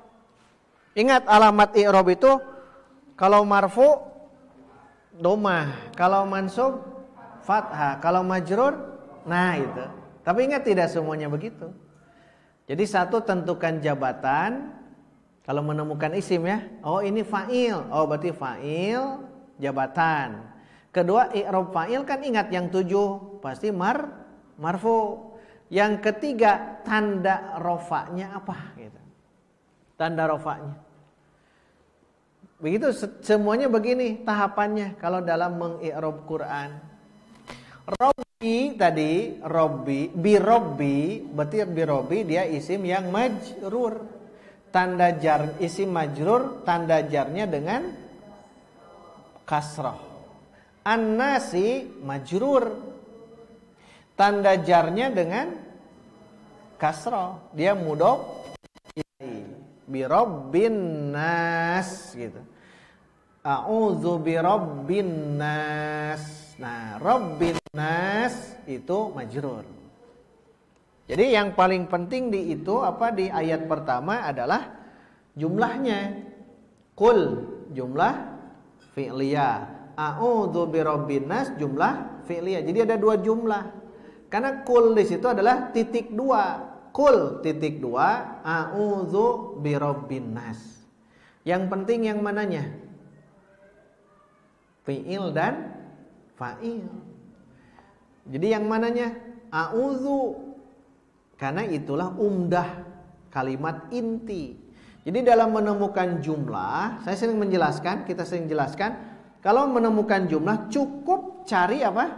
Ingat alamat i'rab itu kalau marfu domah, kalau mansub fathah, kalau majrur nah itu. Tapi ingat tidak semuanya begitu. Jadi satu, tentukan jabatan. Kalau menemukan isim ya, oh ini fa'il, oh berarti fa'il jabatan. Kedua, i'rab fa'il kan ingat yang 7 pasti marfu. Yang ketiga, tanda rofa'nya apa gitu. Tanda rofa'nya. Begitu semuanya begini tahapannya kalau dalam mengi'rab Quran. Robbi tadi, Robbi, berarti birobbi dia isim yang majrur. Tanda jar isim majrur, tanda jarnya dengan kasrah. An-nasi majrur, tanda jarnya dengan kasrah. Dia mudhof ilaih. Bi rabbin nas gitu. A'udzu bi rabbin nas. Nah, rabbin nas itu majrur. Jadi yang paling penting di itu apa di ayat pertama adalah jumlahnya. Qul jumlah fi'liyah. A'udzu birabbin nas jumlah fi'liyah. Jadi ada 2 jumlah. Karena qul di situ adalah titik 2. Qul titik 2, a'udzu birabbin nas. Yang penting yang mananya? Fi'il dan fa'il. Jadi yang mananya? A'udzu. Karena itulah umdah kalimat inti. Jadi dalam menemukan jumlah, saya sering menjelaskan, kita sering jelaskan, kalau menemukan jumlah cukup cari apa?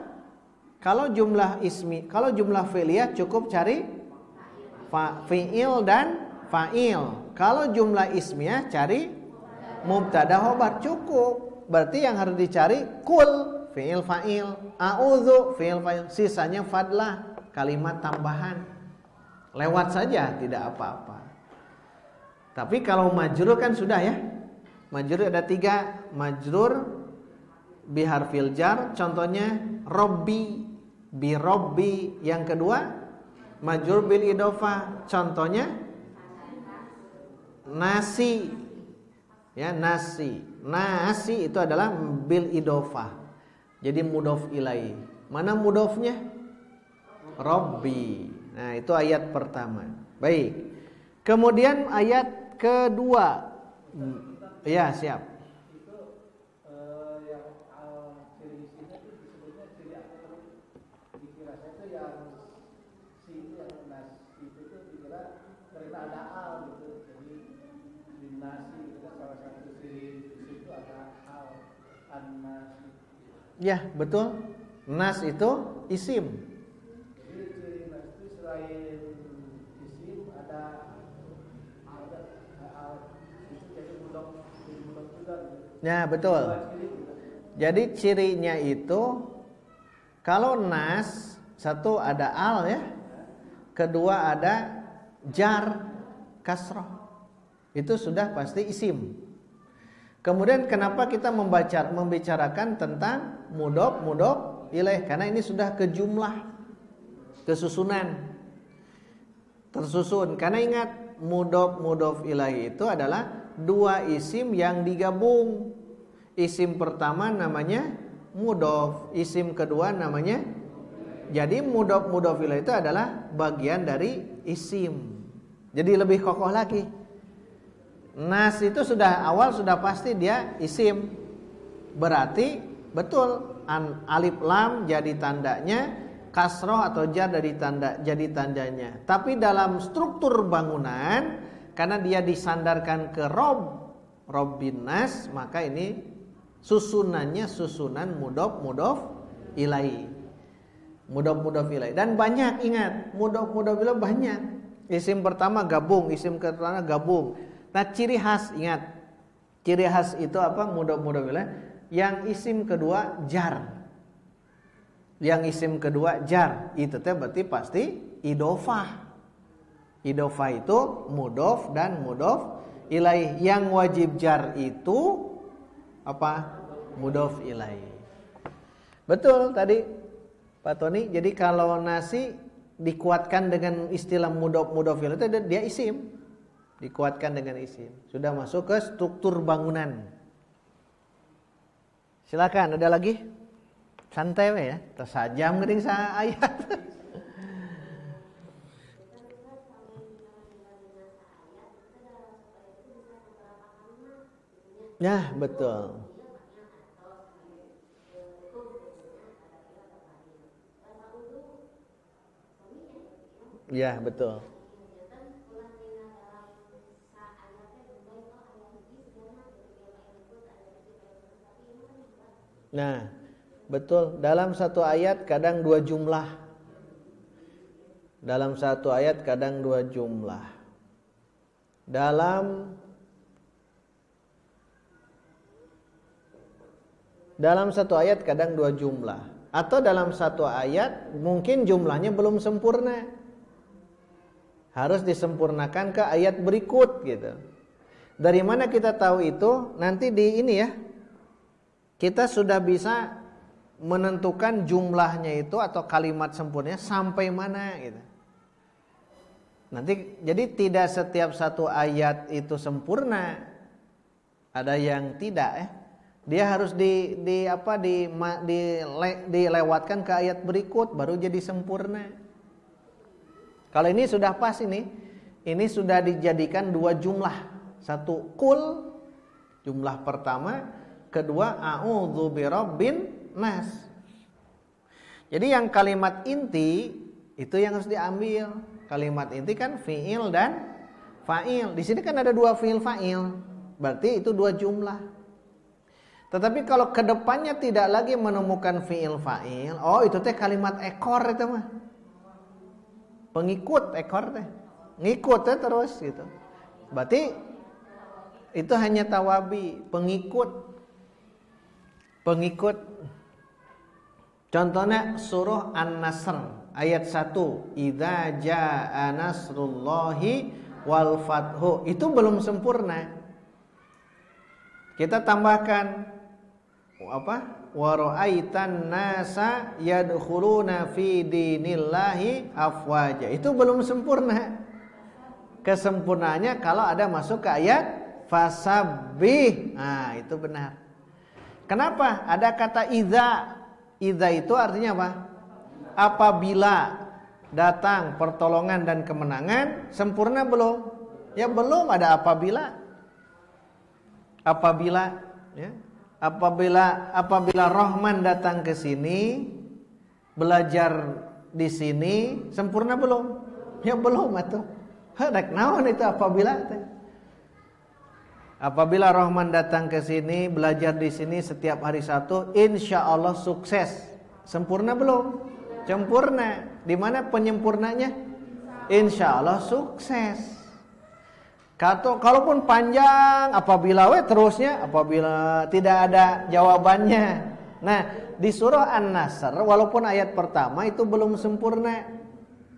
Kalau jumlah ismi, kalau jumlah fi'liyah cukup cari fi'il dan fa'il. Kalau jumlah ismiyah cari mubtada khobar, cukup. Berarti yang harus dicari kul fi'il fa'il, a'udzu fi'il fa'il, sisanya fadlah kalimat tambahan. Lewat saja tidak apa-apa. Tapi kalau majrur kan sudah ya. Majrur ada 3. Majrur biharfil jar, contohnya robbi, bi robbi. Yang kedua majrur bil idhofah, contohnya nasi. Ya, nasi. Nasi itu adalah bil idhofah. Jadi mudhof ilaih. Mana mudhofnya? Robbi. Nah, itu ayat pertama. Baik. Kemudian ayat kedua. Ya, siap. Itu yang ciri isinya itu disebutnya ciri apa tadi? Dikira saya itu yang si itu yang nas itu dikira karena ada al gitu. Jadi di nasi itu kan salah satu ciri itu ada al, an-nasi. Ya, betul. Nas itu isim. Selain isim ada itu jadi mudhof juga. Ya, betul. Jadi cirinya itu kalau nas satu ada al ya. Kedua ada jar kasroh. Itu sudah pasti isim. Kemudian kenapa kita membicarakan tentang mudhof ilaih? Karena ini sudah ke jumlah, kesusunan, tersusun. Karena ingat, mudhof ilaih itu adalah dua isim yang digabung. Isim pertama namanya mudhof, isim kedua namanya. Jadi mudhof ilaih itu adalah bagian dari isim. Jadi lebih kokoh lagi. Nas itu awal sudah pasti dia isim. Berarti betul alif lam jadi tandanya, kasroh atau jar jadi tandanya. Tapi dalam struktur bangunan, karena dia disandarkan ke Robbin nas, maka ini susunannya susunan mudhof ilaih. Mudhof ilaih. Dan banyak, ingat, mudhof ilaih banyak. Isim pertama gabung, isim kedua gabung. Nah, ciri khas, ingat, ciri khas itu apa? Mudhof ilaih. Yang isim kedua jar. Yang isim kedua jar, itu teh berarti pasti idhofah. Idhofah itu mudhof dan mudhof ilaih. Yang wajib jar itu apa? Mudhof ilaih. Betul tadi Pak Tony. Jadi kalau nasi dikuatkan dengan istilah mudhof ilaih itu dia isim. Dikuatkan dengan isim. Sudah masuk ke struktur bangunan. Silakan, ada lagi? Santai we ya, tersajam geuning sa ayat. Ya, betul. Ya, betul. Nah, betul. Dalam satu ayat kadang dua jumlah. Dalam satu ayat kadang dua jumlah. Dalam satu ayat kadang dua jumlah. Atau dalam satu ayat mungkin jumlahnya belum sempurna. Harus disempurnakan ke ayat berikut gitu. Dari mana kita tahu itu? Nanti di ini ya. Kita sudah bisa menentukan jumlahnya itu atau kalimat sempurnanya sampai mana gitu. Nanti jadi tidak setiap satu ayat itu sempurna. Ada yang tidak ya. Dia harus dilewatkan ke ayat berikut baru jadi sempurna. Kalau ini sudah pas ini sudah dijadikan dua jumlah. Satu kul, jumlah pertama. Kedua, a'udzu birabbin nas. Jadi yang kalimat inti itu yang harus diambil. Kalimat inti kan fi'il dan fa'il. Di sini kan ada dua fi'il fa'il. Berarti itu dua jumlah. Tetapi kalau kedepannya tidak lagi menemukan fi'il fa'il, oh itu teh kalimat ekor itu mah. Pengikut ekor teh. Ngikut teh terus gitu. Berarti itu hanya tawabi, pengikut. Contohnya surah An-Nasr ayat 1, idza jaa nasrullahi wal fathu. Itu belum sempurna. Kita tambahkan apa? Wa ra'aitan nasa yadkhuluna fi dinillahi afwaja. Itu belum sempurna. Kesempurnaannya kalau ada masuk ke ayat fasabbih. Nah, itu benar. Kenapa? Ada kata idza. Idza itu artinya apa? Apabila datang pertolongan dan kemenangan, sempurna belum? Ya belum, ada apabila. Apabila ya. Apabila Rahman datang ke sini, belajar di sini, sempurna belum? Ya belum atuh. Hendak naon itu apabila teh? Apabila Rahman datang ke sini, belajar di sini setiap hari Sabtu, insya Allah sukses. Sempurna belum? Sempurna. Di mana penyempurnanya? Insya Allah sukses. Kalaupun panjang, apabila terusnya, apabila tidak ada jawabannya. Nah, di surah An-Nasr, walaupun ayat pertama itu belum sempurna.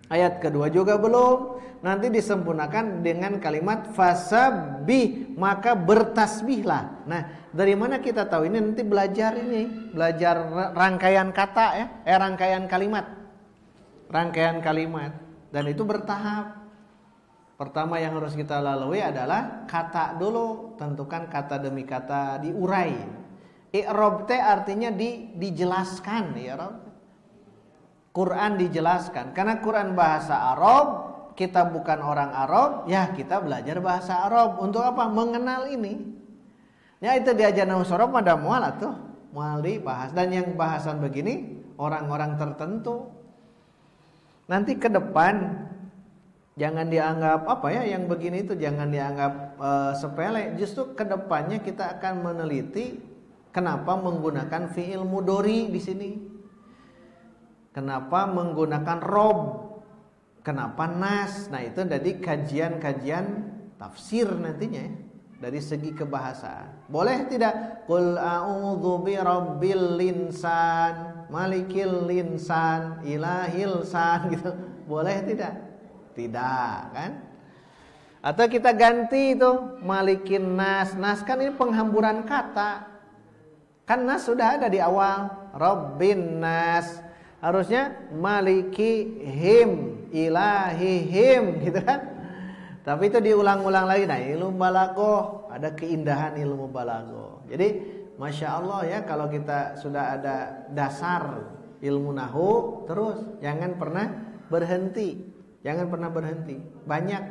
Ayat kedua juga belum. Nanti disempurnakan dengan kalimat fasabbih, maka bertasbihlah. Nah, dari mana kita tahu ini? Nanti belajar ini, belajar rangkaian kata ya, rangkaian kalimat. Rangkaian kalimat, dan itu bertahap. Pertama yang harus kita lalui adalah kata dulu, tentukan kata demi kata, diurai. I'rab teh artinya dijelaskan, i'rab. Quran dijelaskan, karena Quran bahasa Arab, kita bukan orang Arab, ya kita belajar bahasa Arab. Untuk apa? Mengenal ini. Ya itu diajar nahwu sorof pada mual atuh, mual dibahas. Dan yang bahasan begini orang-orang tertentu. Nanti ke depan jangan dianggap apa ya, yang begini itu jangan dianggap sepele. Justru ke depannya kita akan meneliti kenapa menggunakan fiil mudhari di sini. Kenapa menggunakan rob? Kenapa nas? Nah itu dari kajian-kajian tafsir nantinya ya, dari segi kebahasaan. Boleh tidak? Qul a'udzu birabbil linsan, malikil linsan, ilahil san gitu. Boleh tidak? Tidak kan? Atau kita ganti itu malikin nas. Nas kan ini penghamburan kata. Kan nas sudah ada di awal. Rabbin nas. Harusnya malikihim, ilahihim gitu kan. Tapi itu diulang-ulang lagi. Nah ilmu balaghah, ada keindahan ilmu balaghah. Jadi Masya Allah ya, kalau kita sudah ada dasar ilmu nahwu, terus jangan pernah berhenti. Jangan pernah berhenti. Banyak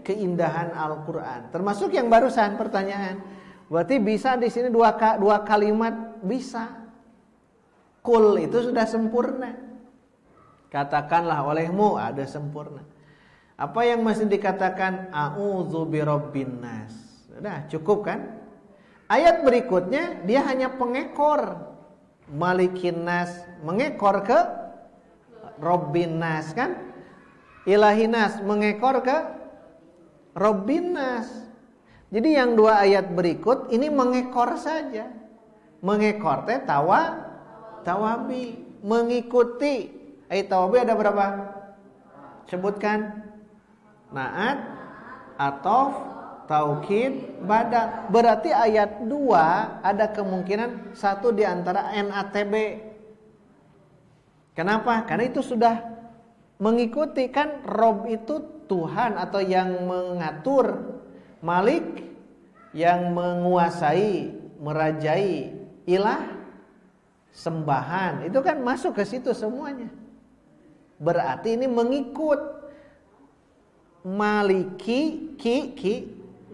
keindahan Al-Quran. Termasuk yang barusan pertanyaan. Berarti bisa di sini dua kalimat bisa. Kul itu sudah sempurna. Katakanlah olehmu, ada sempurna. Apa yang masih dikatakan? A'udzu birabbin nas. Sudah cukup kan? Ayat berikutnya dia hanya pengekor. Malikin nas, mengekor ke Rabbin nas kan? Ilahin nas, mengekor ke Rabbin nas. Jadi yang dua ayat berikut ini mengekor saja. Mengekor teh tawabi, mengikuti. Ayat tawabi ada berapa? Sebutkan. Naat, atof, taukid, badal. Berarti ayat 2 ada kemungkinan satu di antara NATB. Kenapa? Karena itu sudah mengikuti kan. Rob itu Tuhan atau yang mengatur. Malik yang menguasai, merajai. Ilah sembahan. Itu kan masuk ke situ semuanya. Berarti ini mengikut. Maliki ki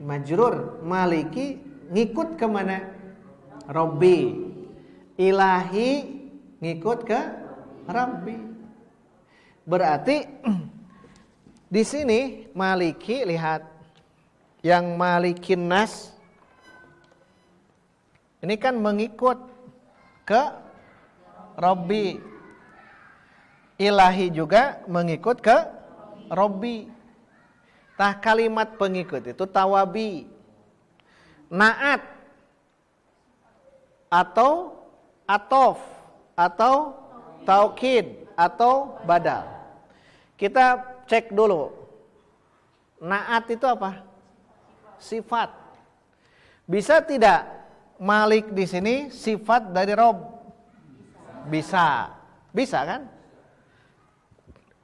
majrur, maliki ngikut ke mana? Rabbi. Ilahi ngikut ke Rabbi. Berarti di sini maliki, lihat yang malikin nas ini kan mengikut ke Rabbi. Ilahi juga mengikut ke Rabbi. Tah kalimat pengikut itu tawabi, naat, atau atof, atau taukid, atau badal. Kita cek dulu. Naat itu apa? Sifat. Bisa tidak malik di sini sifat dari Rob? Bisa. Bisa kan?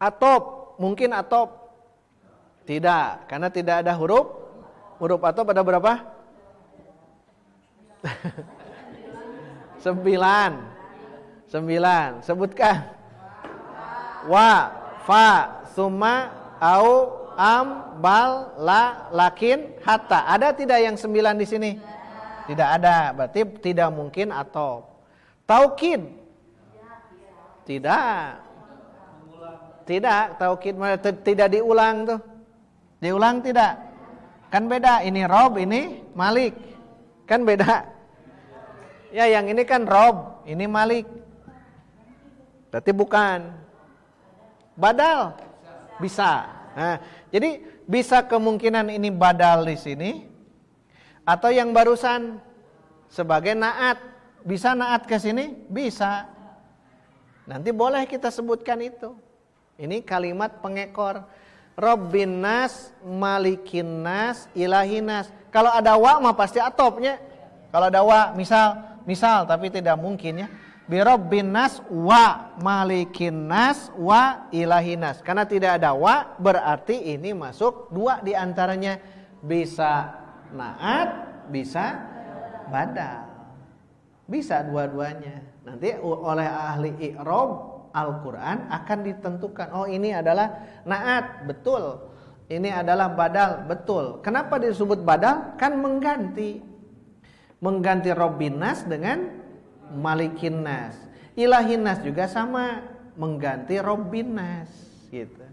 Atop, mungkin atop. Tidak, karena tidak ada huruf. Huruf atop ada berapa? 9. Sebutkan. Wa, fa, summa, au, am, bal, la, lakin, hatta. Ada tidak yang 9 di sini? Tidak ada, berarti tidak mungkin atop. Taukid? Tidak. Tidak, taukid tidak diulang tuh. Diulang tidak? Kan beda, ini Rob, ini Malik. Kan beda. Ya yang ini kan Rob, ini Malik. Berarti bukan. Badal? Bisa. Nah, jadi bisa kemungkinan ini badal di sini. Atau yang barusan sebagai naat. Bisa naat ke sini? Bisa. Nanti boleh kita sebutkan itu. Ini kalimat pengekor. Rabbin nas, malikin nas, ilahin nas. Kalau ada wa mah pasti atopnya. Kalau ada wa, misal tapi tidak mungkin ya. Bi rabbin nas wa malikin nas wa ilahin nas. Karena tidak ada wa berarti ini masuk dua di antaranya, bisa naat, bisa badal. Bisa dua-duanya. Nanti oleh ahli i'rab Al-Qur'an akan ditentukan, oh ini adalah naat, betul. Ini adalah badal, betul. Kenapa disebut badal? Kan mengganti Rabbin nas dengan malikin nas. Ilahin nas juga sama, mengganti Rabbin nas gitu.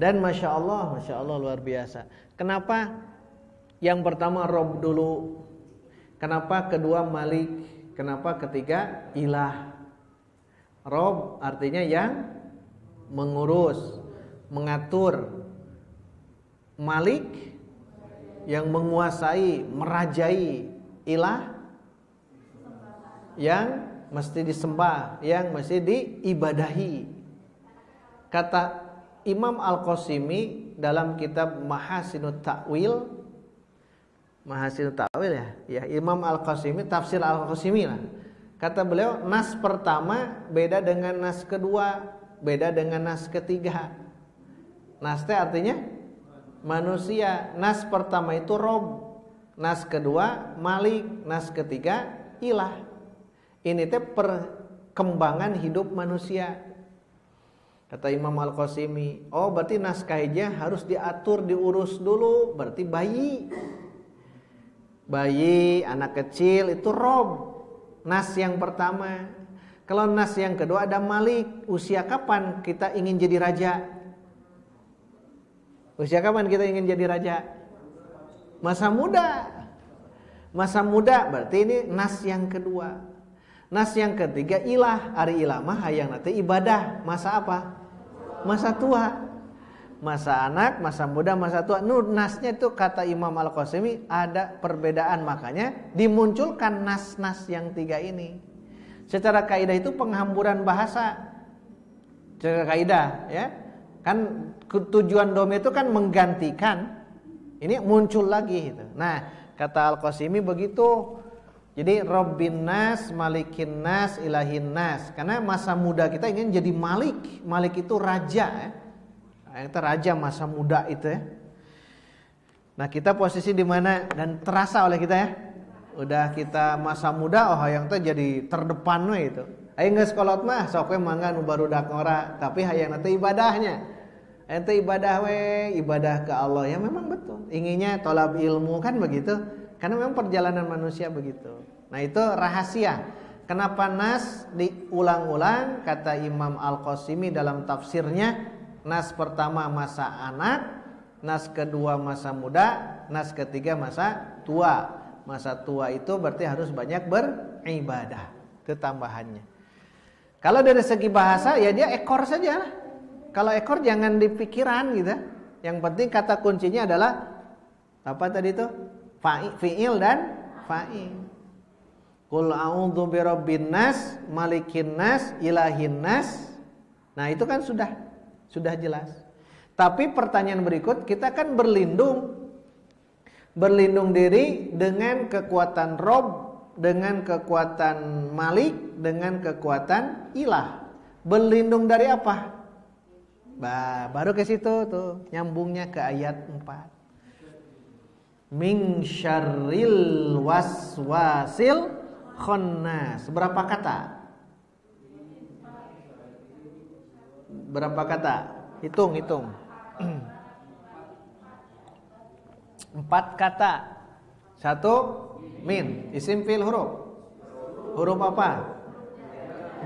Dan Masya Allah luar biasa. Kenapa yang pertama Rabb dulu? Kenapa kedua Malik? Kenapa ketiga Ilah? Rabb artinya yang mengurus, mengatur. Malik yang menguasai, merajai. Ilah yang mesti disembah, yang mesti diibadahi. Kata Imam Al-Qasimi dalam kitab Mahasinut Ta'wil ya, Imam Al-Qasimi, tafsir Al-Qasimi lah. Kata beliau, nas pertama beda dengan nas kedua, beda dengan nas ketiga. Nas teh artinya manusia. Nas pertama itu Rabb, nas kedua Malik, nas ketiga Ilah. Ini teh perkembangan hidup manusia. Kata Imam Al-Qasimi, oh berarti nas kahijah harus diatur, diurus dulu, berarti bayi, anak kecil itu Rabb, nas yang pertama. Kalau nas yang kedua ada Malik, usia kapan kita ingin jadi raja? Usia kapan kita ingin jadi raja? Masa muda berarti ini nas yang kedua. Nas yang ketiga Ilah, ari ilah mah hayang nanti ibadah. Masa apa? Masa tua. Masa anak, masa muda, masa tua. Nasnya itu kata Imam Al-Qasimi ada perbedaan, makanya dimunculkan nas-nas yang tiga ini. Secara kaidah itu penghamburan bahasa. Secara kaidah ya. Kan tujuan dome itu kan menggantikan. Ini muncul lagi gitu. Nah, kata Al-Qasimi begitu. Jadi Rabbin nas, malikin nas, ilahin nas. Karena masa muda kita ingin jadi Malik. Malik itu raja ya. Kita raja masa muda itu ya. Nah kita posisi di mana dan terasa oleh kita ya. Udah kita masa muda, oh hayang teh jadi terdepan we itu. Aing geus kolot mah sok we mangga nu barudak ngora, tapi hayang teh ibadahnya. Ente ibadah we, ibadah ke Allah ya memang betul. Inginnya tolab ilmu kan begitu. Karena memang perjalanan manusia begitu. Nah itu rahasia. Kenapa nas diulang-ulang? Kata Imam Al-Qasimi dalam tafsirnya, nas pertama masa anak, nas kedua masa muda, nas ketiga masa tua. Masa tua itu berarti harus banyak beribadah. Itu tambahannya. Kalau dari segi bahasa ya dia ekor saja lah. Kalau ekor jangan dipikiran gitu. Yang penting kata kuncinya adalah apa tadi itu? Fi'il dan fa'il. Qul a'udzu birabbin nas, malikin nas, ilahin nas. Nah, itu kan sudah jelas. Tapi pertanyaan berikut, kita kan berlindung diri dengan kekuatan Rabb, dengan kekuatan Malik, dengan kekuatan Ilah. Berlindung dari apa? Baru ke situ tuh, nyambungnya ke ayat 4. Min syarril waswasil khannas. Berapa kata? Berapa kata? Hitung. 4 kata. 1 min, isim fi'il huruf. Huruf apa?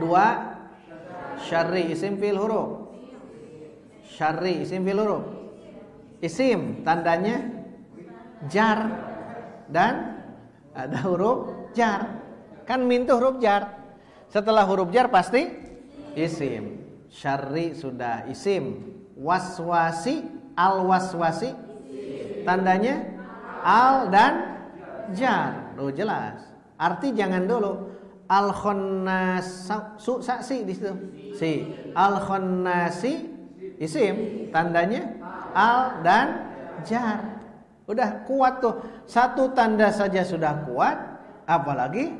2 syarri, isim fi'il huruf. Syarri, isim fi'il huruf. Isim, tandanya jar dan ada huruf jar. Kan min itu huruf jar. Setelah huruf jar pasti isim. Syarri sudah isim. Waswasi, al-waswasi tandanya al dan jar. Loh jelas. Arti jangan dulu al-khannas saksi di situ. Si al-khannasi Isim, tandanya al dan jar. Udah kuat tuh. Satu tanda saja sudah kuat, apalagi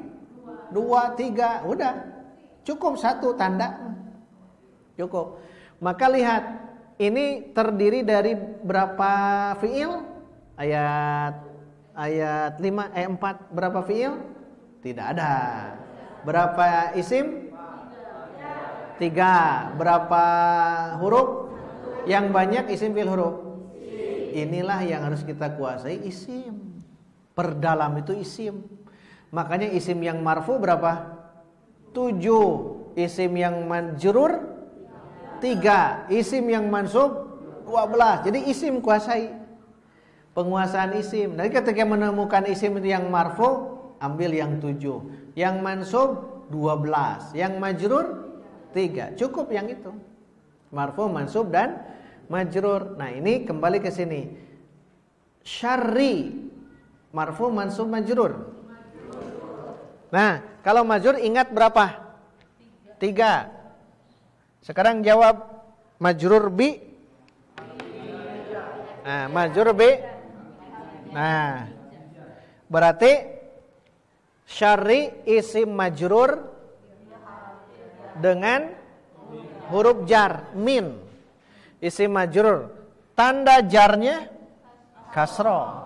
2, 3, udah. Cukup satu tanda. Cukup. Maka lihat, ini terdiri dari berapa fiil? Ayat 4 berapa fiil? Tidak ada. Berapa isim? 3. Berapa huruf? Yang banyak isim fiil huruf. Inilah yang harus kita kuasai, isim. Perdalam itu isim. Makanya isim yang marfu berapa? 7. Isim yang majrur 3. Isim yang mansub 12. Jadi isim kuasai. Penguasaan isim. Jadi ketika menemukan isim yang marfu, ambil yang 7. Yang mansub 12. Yang majrur 3. Cukup yang itu. Marfu, mansub dan majrur. Nah, ini kembali ke sini. Syarri, marfu, mansub, majrur. Nah, kalau majrur ingat berapa? 3. Sekarang jawab majrur bi. Nah, majrur bi. Nah, berarti syarri isim majrur dengan huruf jar min. Isim majrur, tanda jarnya kasroh.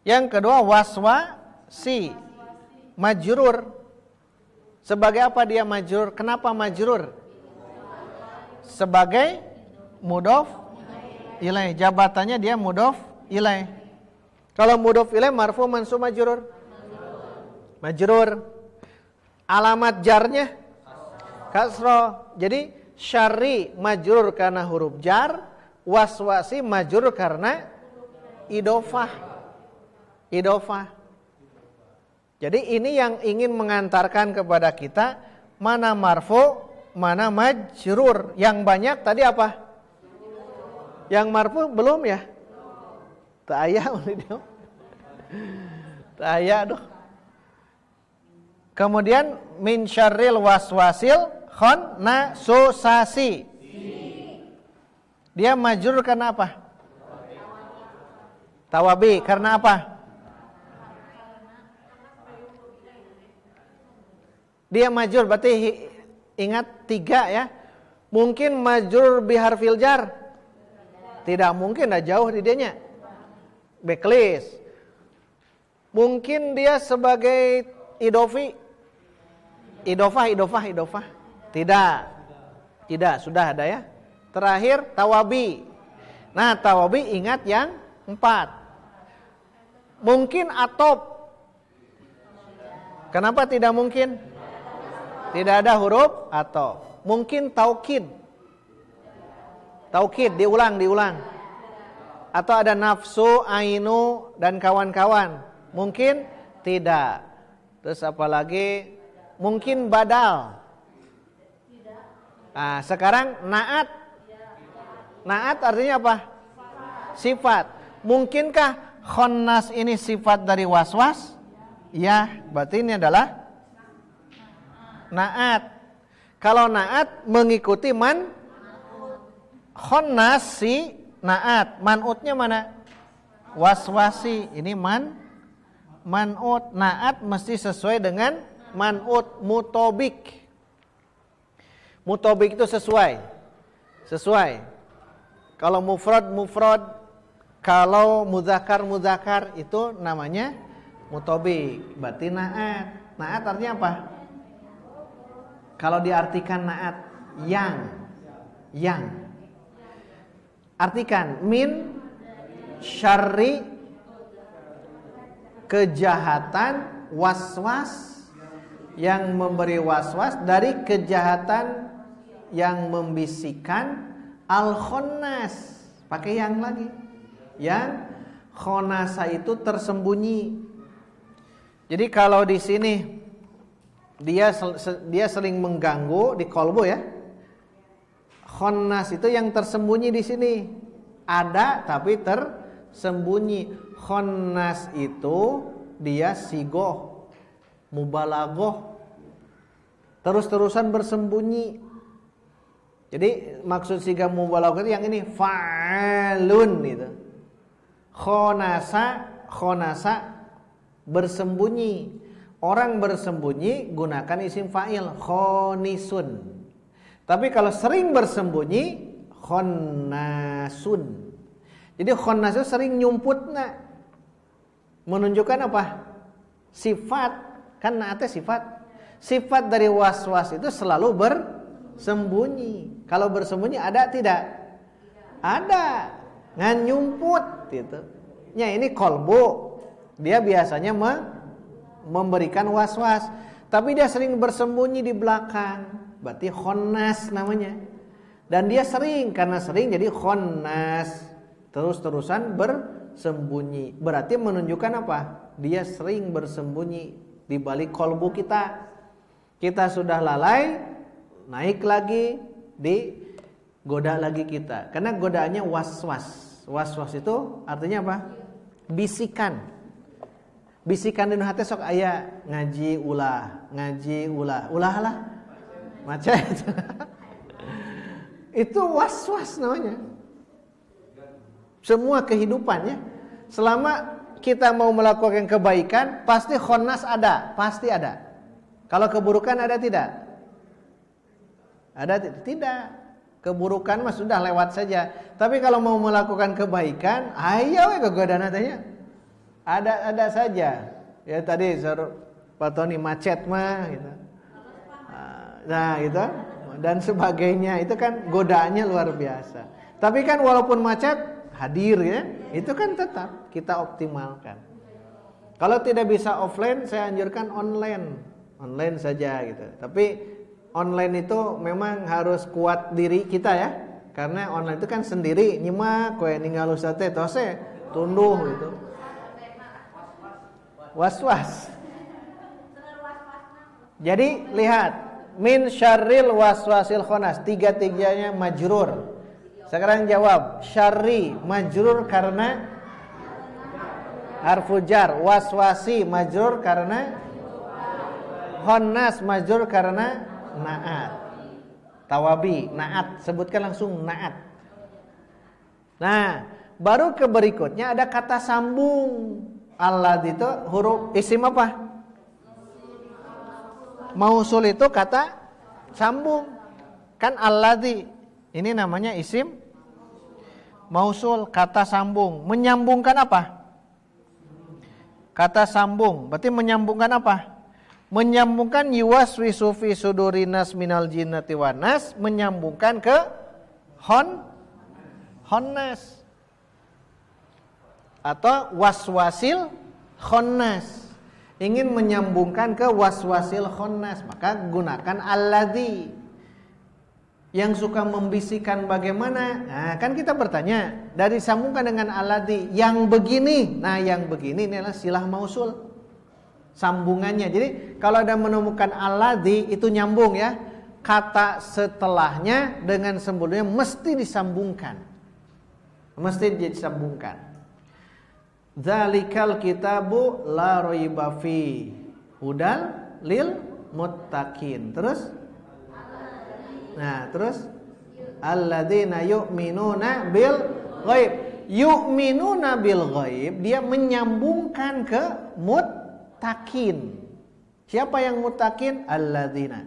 Yang kedua waswasi, majrur. Sebagai apa dia majrur? Kenapa majrur? Sebagai mudhof ilaih. Jabatannya dia mudhof ilaih. Kalau mudhof ilaih marfu, mansub, majrur. Majrur. Alamat jarnya kasroh. Jadi syarri majrur karena huruf jar, waswasi majrur karena idofah. Jadi ini yang ingin mengantarkan kepada kita mana marfu, mana majrur. Yang banyak tadi apa? Yang marfu belum ya? Tak aya Tak aya doh. Kemudian min syarril waswasil khonnasusasi. Dia majrur karena apa? Tawabi. Karena apa? Dia majrur berarti ingat 3 ya. Mungkin majrur biharfil jar? Tidak mungkin, dah jauh di dianya. Backlist. Mungkin dia sebagai idofah. Tidak, sudah ada ya. Terakhir tawabi. Nah, tawabi ingat yang 4. Mungkin atop. Kenapa tidak mungkin? Tidak ada huruf atop. Mungkin taukid. Taukid diulang. Atau ada nafsu, ainu dan kawan-kawan. Mungkin tidak. Terus apalagi? Mungkin badal. Nah, sekarang naat. Naat artinya apa? Sifat. Mungkinkah khonnas ini sifat dari waswas? Ya, berarti ini adalah naat. Kalau naat mengikuti man, khonnas si naat. Man'utnya mana? Waswasi. Ini man'ut. Naat mesti sesuai dengan man'ut. Mutobik. Mutobik itu sesuai. Kalau mufrad, kalau mudzakkar itu namanya mutobik. Berarti naat. Naat artinya apa? Kalau diartikan naat, yang. Artikan min syarri, kejahatan, waswas, yang memberi waswas, dari kejahatan yang membisikkan, al-khonnas, pakai yang lagi. Yang khonasa itu tersembunyi. Jadi kalau di sini dia sering mengganggu di kolbu ya. Khonnas itu yang tersembunyi di sini. Ada tapi tersembunyi. Khonnas itu dia sigoh, mubalaghah, terus-terusan bersembunyi. Jadi maksud siga mubalaghah yang ini fa'alun gitu. Khonasa bersembunyi. Orang bersembunyi gunakan isim fa'il khonisun. Tapi kalau sering bersembunyi khonnasun. Jadi khonnasun sering nyumputna. Menunjukkan apa? Sifat. Kan naatnya sifat. Sifat dari waswas itu selalu bersembunyi. Kalau bersembunyi ada tidak? Ada. Ngan nyumput gitu. Ya ini kolbu. Dia biasanya memberikan was-was. Tapi dia sering bersembunyi di belakang. Berarti khonnas namanya. Dan dia sering. Karena sering jadi khonnas. Terus-terusan bersembunyi. Berarti menunjukkan apa? Dia sering bersembunyi di balik kolbu kita. Kita sudah lalai. Naik lagi, digoda lagi kita. Karena godaannya was-was. Was-was itu artinya apa? Bisikan. Bisikan di hati sok aya ngaji ulah. Ulah lah. Macet. Itu was-was namanya. Semua kehidupannya. Selama kita mau melakukan kebaikan, pasti khonnas ada. Pasti ada. Kalau keburukan ada tidak? Ada tidak? Keburukan mah sudah lewat saja. Tapi kalau mau melakukan kebaikan, ayo kegodaan tanya. Ada saja. Ya tadi Pak Tony macet mah gitu. Nah, gitu. Dan sebagainya itu kan godaannya luar biasa. Tapi kan walaupun macet hadir ya, itu kan tetap kita optimalkan. Kalau tidak bisa offline, saya anjurkan online. Online saja gitu. Tapi online itu memang harus kuat diri kita ya. Karena online itu kan sendiri nyimak kowe ninggal ustaz teh tose tunduh gitu. Was-was. Jadi lihat min syarril waswasil khannas, tiga-tiganya majrur. Sekarang jawab, syarri majrur karena harfu jar, waswasi majrur karena khannas majrur karena naat. Tawabi, naat, sebutkan langsung naat. Nah, baru ke berikutnya ada kata sambung. Alladzi itu huruf isim apa? Mausul itu kata sambung. Kan alladzi ini namanya isim mausul, kata sambung. Menyambungkan apa? Kata sambung. Berarti menyambungkan apa? Menyambungkan yuwaswisu fi sudurinas minal jinnati wan nas, menyambungkan ke khonnas atau waswasil khonnas. Ingin menyambungkan ke waswasil khonnas, maka gunakan alladzi. Yang suka membisikkan bagaimana? Nah, kan kita bertanya, dari sambungkan dengan alladzi, yang begini. Nah, yang begini ini adalah silah mausul. Sambungannya. Jadi kalau ada menemukan alladzi itu nyambung ya. Kata setelahnya dengan sebelumnya mesti disambungkan. Mesti disambungkan. Dzalikal kitabu la raiba fi hudal lil muttaqin. Terus? Nah, terus alladzina yu'minuna bil ghaib. Yu'minuna bil ghaib, dia menyambungkan ke muttaqin. Siapa yang muttaqin? Alladzina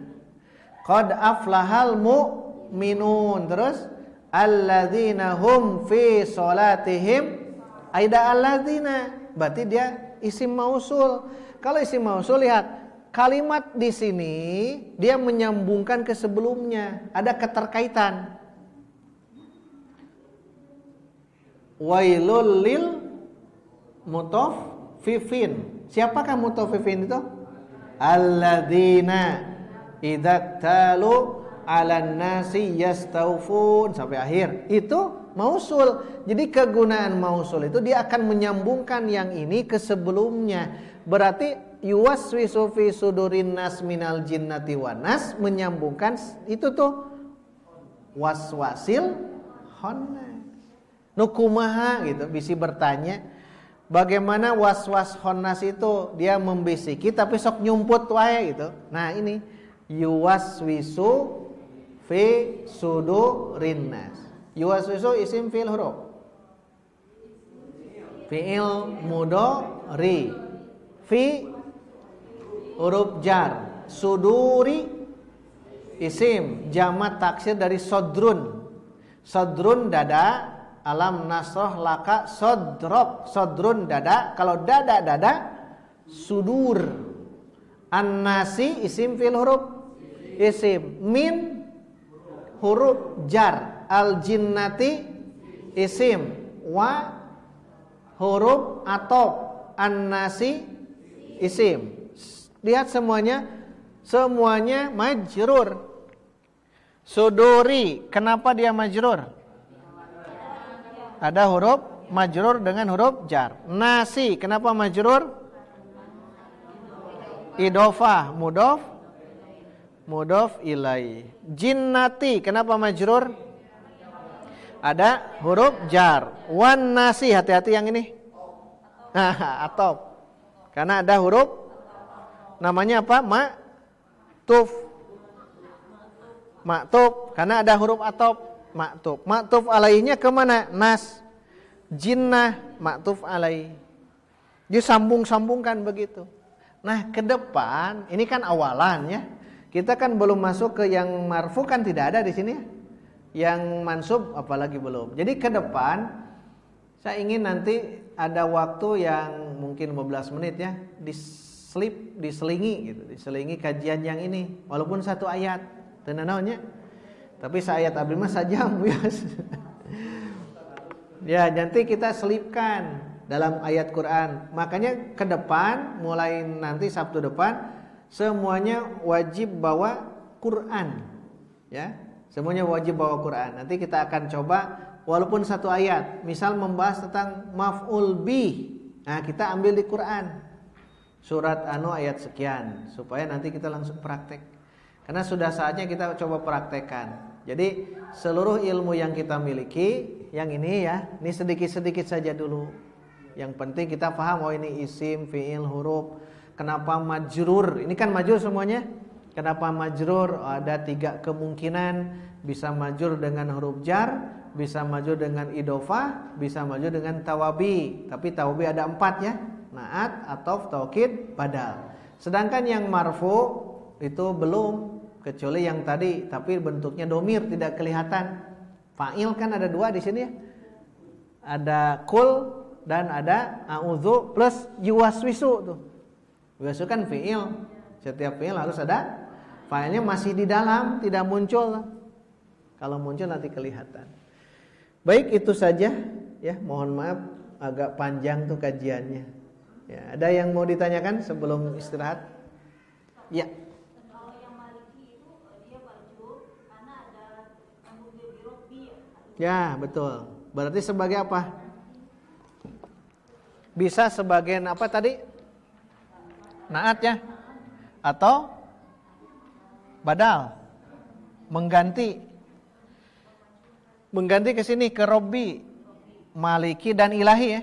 qad aflahal mu'minun. Terus alladzina hum fi salatihim aida alladzina. Berarti dia isim mausul. Kalau isim mausul lihat kalimat di sini dia menyambungkan ke sebelumnya, ada keterkaitan. Wailul lil mutaffifin. Siapakah mutaffifin itu? Alladzina idza talu 'alan nasi yastawfun sampai akhir. Itu mausul. Jadi kegunaan mausul itu dia akan menyambungkan yang ini ke sebelumnya. Berarti yuwaswisu fi sudurin nas minal jinnati wan nas, menyambungkan itu tuh waswasil khannas. Nukumaha gitu, bisi bertanya bagaimana waswas khannas itu dia membisiki tapi sok nyumput wae gitu. Nah ini yuwaswisu fi sudurin nas. Yuwaswisu isim fi'il huruf. Fi'il mudhari. Fi huruf jar. Suduri isim jamak taksir dari sodrun. Sodrun dada. Alam nasroh laka sodrok. Sodrun dada. Kalau dada sudur. An-nasi isim fi'il huruf isim. Min huruf jar. Al-jinnati isim. Wa huruf atop. An-nasi isim. Lihat semuanya majrur. Suduri, kenapa dia majrur? Ada huruf majrur dengan huruf jar. Nasi, kenapa majrur? Idhofah, mudhof ilai. Jinnati, kenapa majrur? Ada huruf jar. Wan nasi, hati-hati yang ini. Atop. Karena ada huruf namanya apa? Maktuf. Karena ada huruf atop. Maktuf alaihnya kemana? Nas. Jinnah maktuf alaih. Dia sambung-sambungkan begitu. Nah ke depan ini kan awalan ya. Kita kan belum masuk ke yang marfu, kan tidak ada di sini ya. Yang mansub apalagi belum. Jadi ke depan saya ingin nanti ada waktu yang mungkin 15 menit ya, diselingi gitu, diselingi kajian yang ini walaupun satu ayat. Tenanaonnya. Tapi seayat abdi mah sajam ya. Ya, nanti kita selipkan dalam ayat Quran. Makanya ke depan mulai nanti Sabtu depan semuanya wajib bawa Quran. Ya. Semuanya wajib bawa Quran. Nanti kita akan coba walaupun satu ayat. Misal membahas tentang maf'ul bih. Nah, kita ambil di Quran. Surat ayat sekian supaya nanti kita langsung praktek. Karena sudah saatnya kita coba praktekkan. Jadi seluruh ilmu yang kita miliki, yang ini ya, ini sedikit-sedikit saja dulu. Yang penting kita paham, oh ini isim, fi'il, huruf. Kenapa majrur? Ini kan majrur semuanya. Kenapa majrur? Oh, ada 3 kemungkinan. Bisa majrur dengan huruf jar, bisa majrur dengan idhofah, bisa majrur dengan tawabi. Tapi tawabi ada 4 ya. Naat, ataf, taukid, badal. Sedangkan yang marfu itu belum, kecuali yang tadi, tapi bentuknya domir, tidak kelihatan. Fa'il kan ada 2 di sini ya. Ada kul dan ada a'udzu plus yuwaswisu tuh. Yuwaswisu kan fi'il. Setiap fi'il harus ada fa'ilnya masih di dalam, tidak muncul. Kalau muncul nanti kelihatan. Baik, itu saja ya. Mohon maaf agak panjang tuh kajiannya. Ya, ada yang mau ditanyakan sebelum istirahat? Ya. Ya, betul. Berarti sebagai apa? Bisa sebagai apa tadi? Naat ya? Atau badal? Mengganti ke sini ke Robbi, Maliki dan Ilahi ya.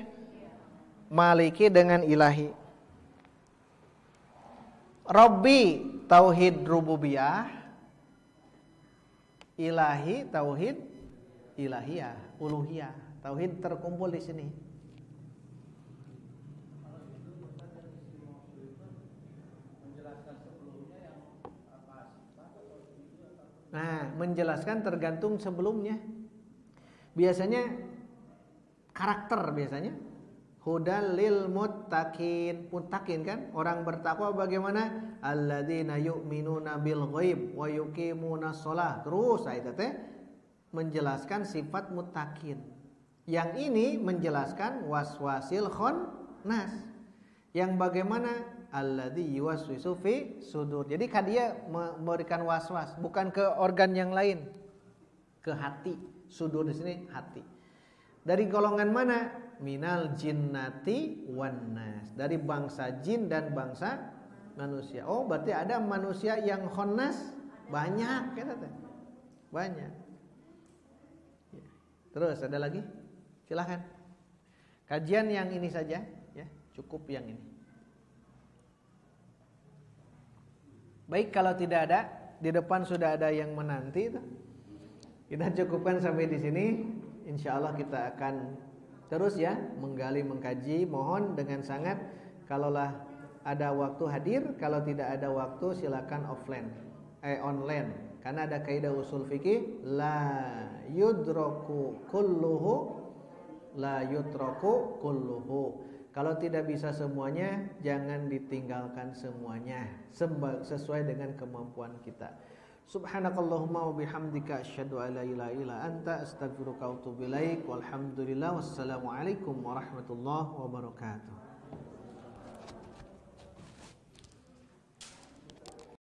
Maliki dengan Ilahi. Robbi tauhid rububiyah, Ilahi tauhid ilahiyah, uluhiyah. Tauhid terkumpul di sini. Nah, menjelaskan tergantung sebelumnya. Biasanya karakter biasanya. Hudal lil muttaqin. Muttaqin kan orang bertakwa bagaimana? Alladzina yu'minuna bil ghaib wa yuqimunas shalah. Terus ayat teh menjelaskan sifat muttaqin. Yang ini menjelaskan waswasil khannas. Yang bagaimana? Alladzi yuwaswisu fi sudur. Jadi kan dia memberikan waswas, bukan ke organ yang lain, ke hati. Sudur di sini hati. Dari golongan mana? Minal jinnati wan nas. Dari bangsa jin dan bangsa manusia. Oh, berarti ada manusia yang khannas banyak kata teh. Banyak. Terus ada lagi? Silahkan. Kajian yang ini saja ya, cukup yang ini. Baik, kalau tidak ada di depan sudah ada yang menanti tuh. Kita cukupkan sampai di sini. Insyaallah kita akan terus ya menggali, mengkaji. Mohon dengan sangat kalaulah ada waktu hadir, kalau tidak ada waktu silakan online. Karena ada kaidah usul fikih la yudraku kulluhu. Kalau tidak bisa semuanya, jangan ditinggalkan semuanya, sesuai dengan kemampuan kita. Subhanakallahumma wa bihamdika asyhadu an la ilaha illa anta astaghfiruka wa atubu ilaik. Walhamdulillah wassalamu alaikum warahmatullahi wabarakatuh.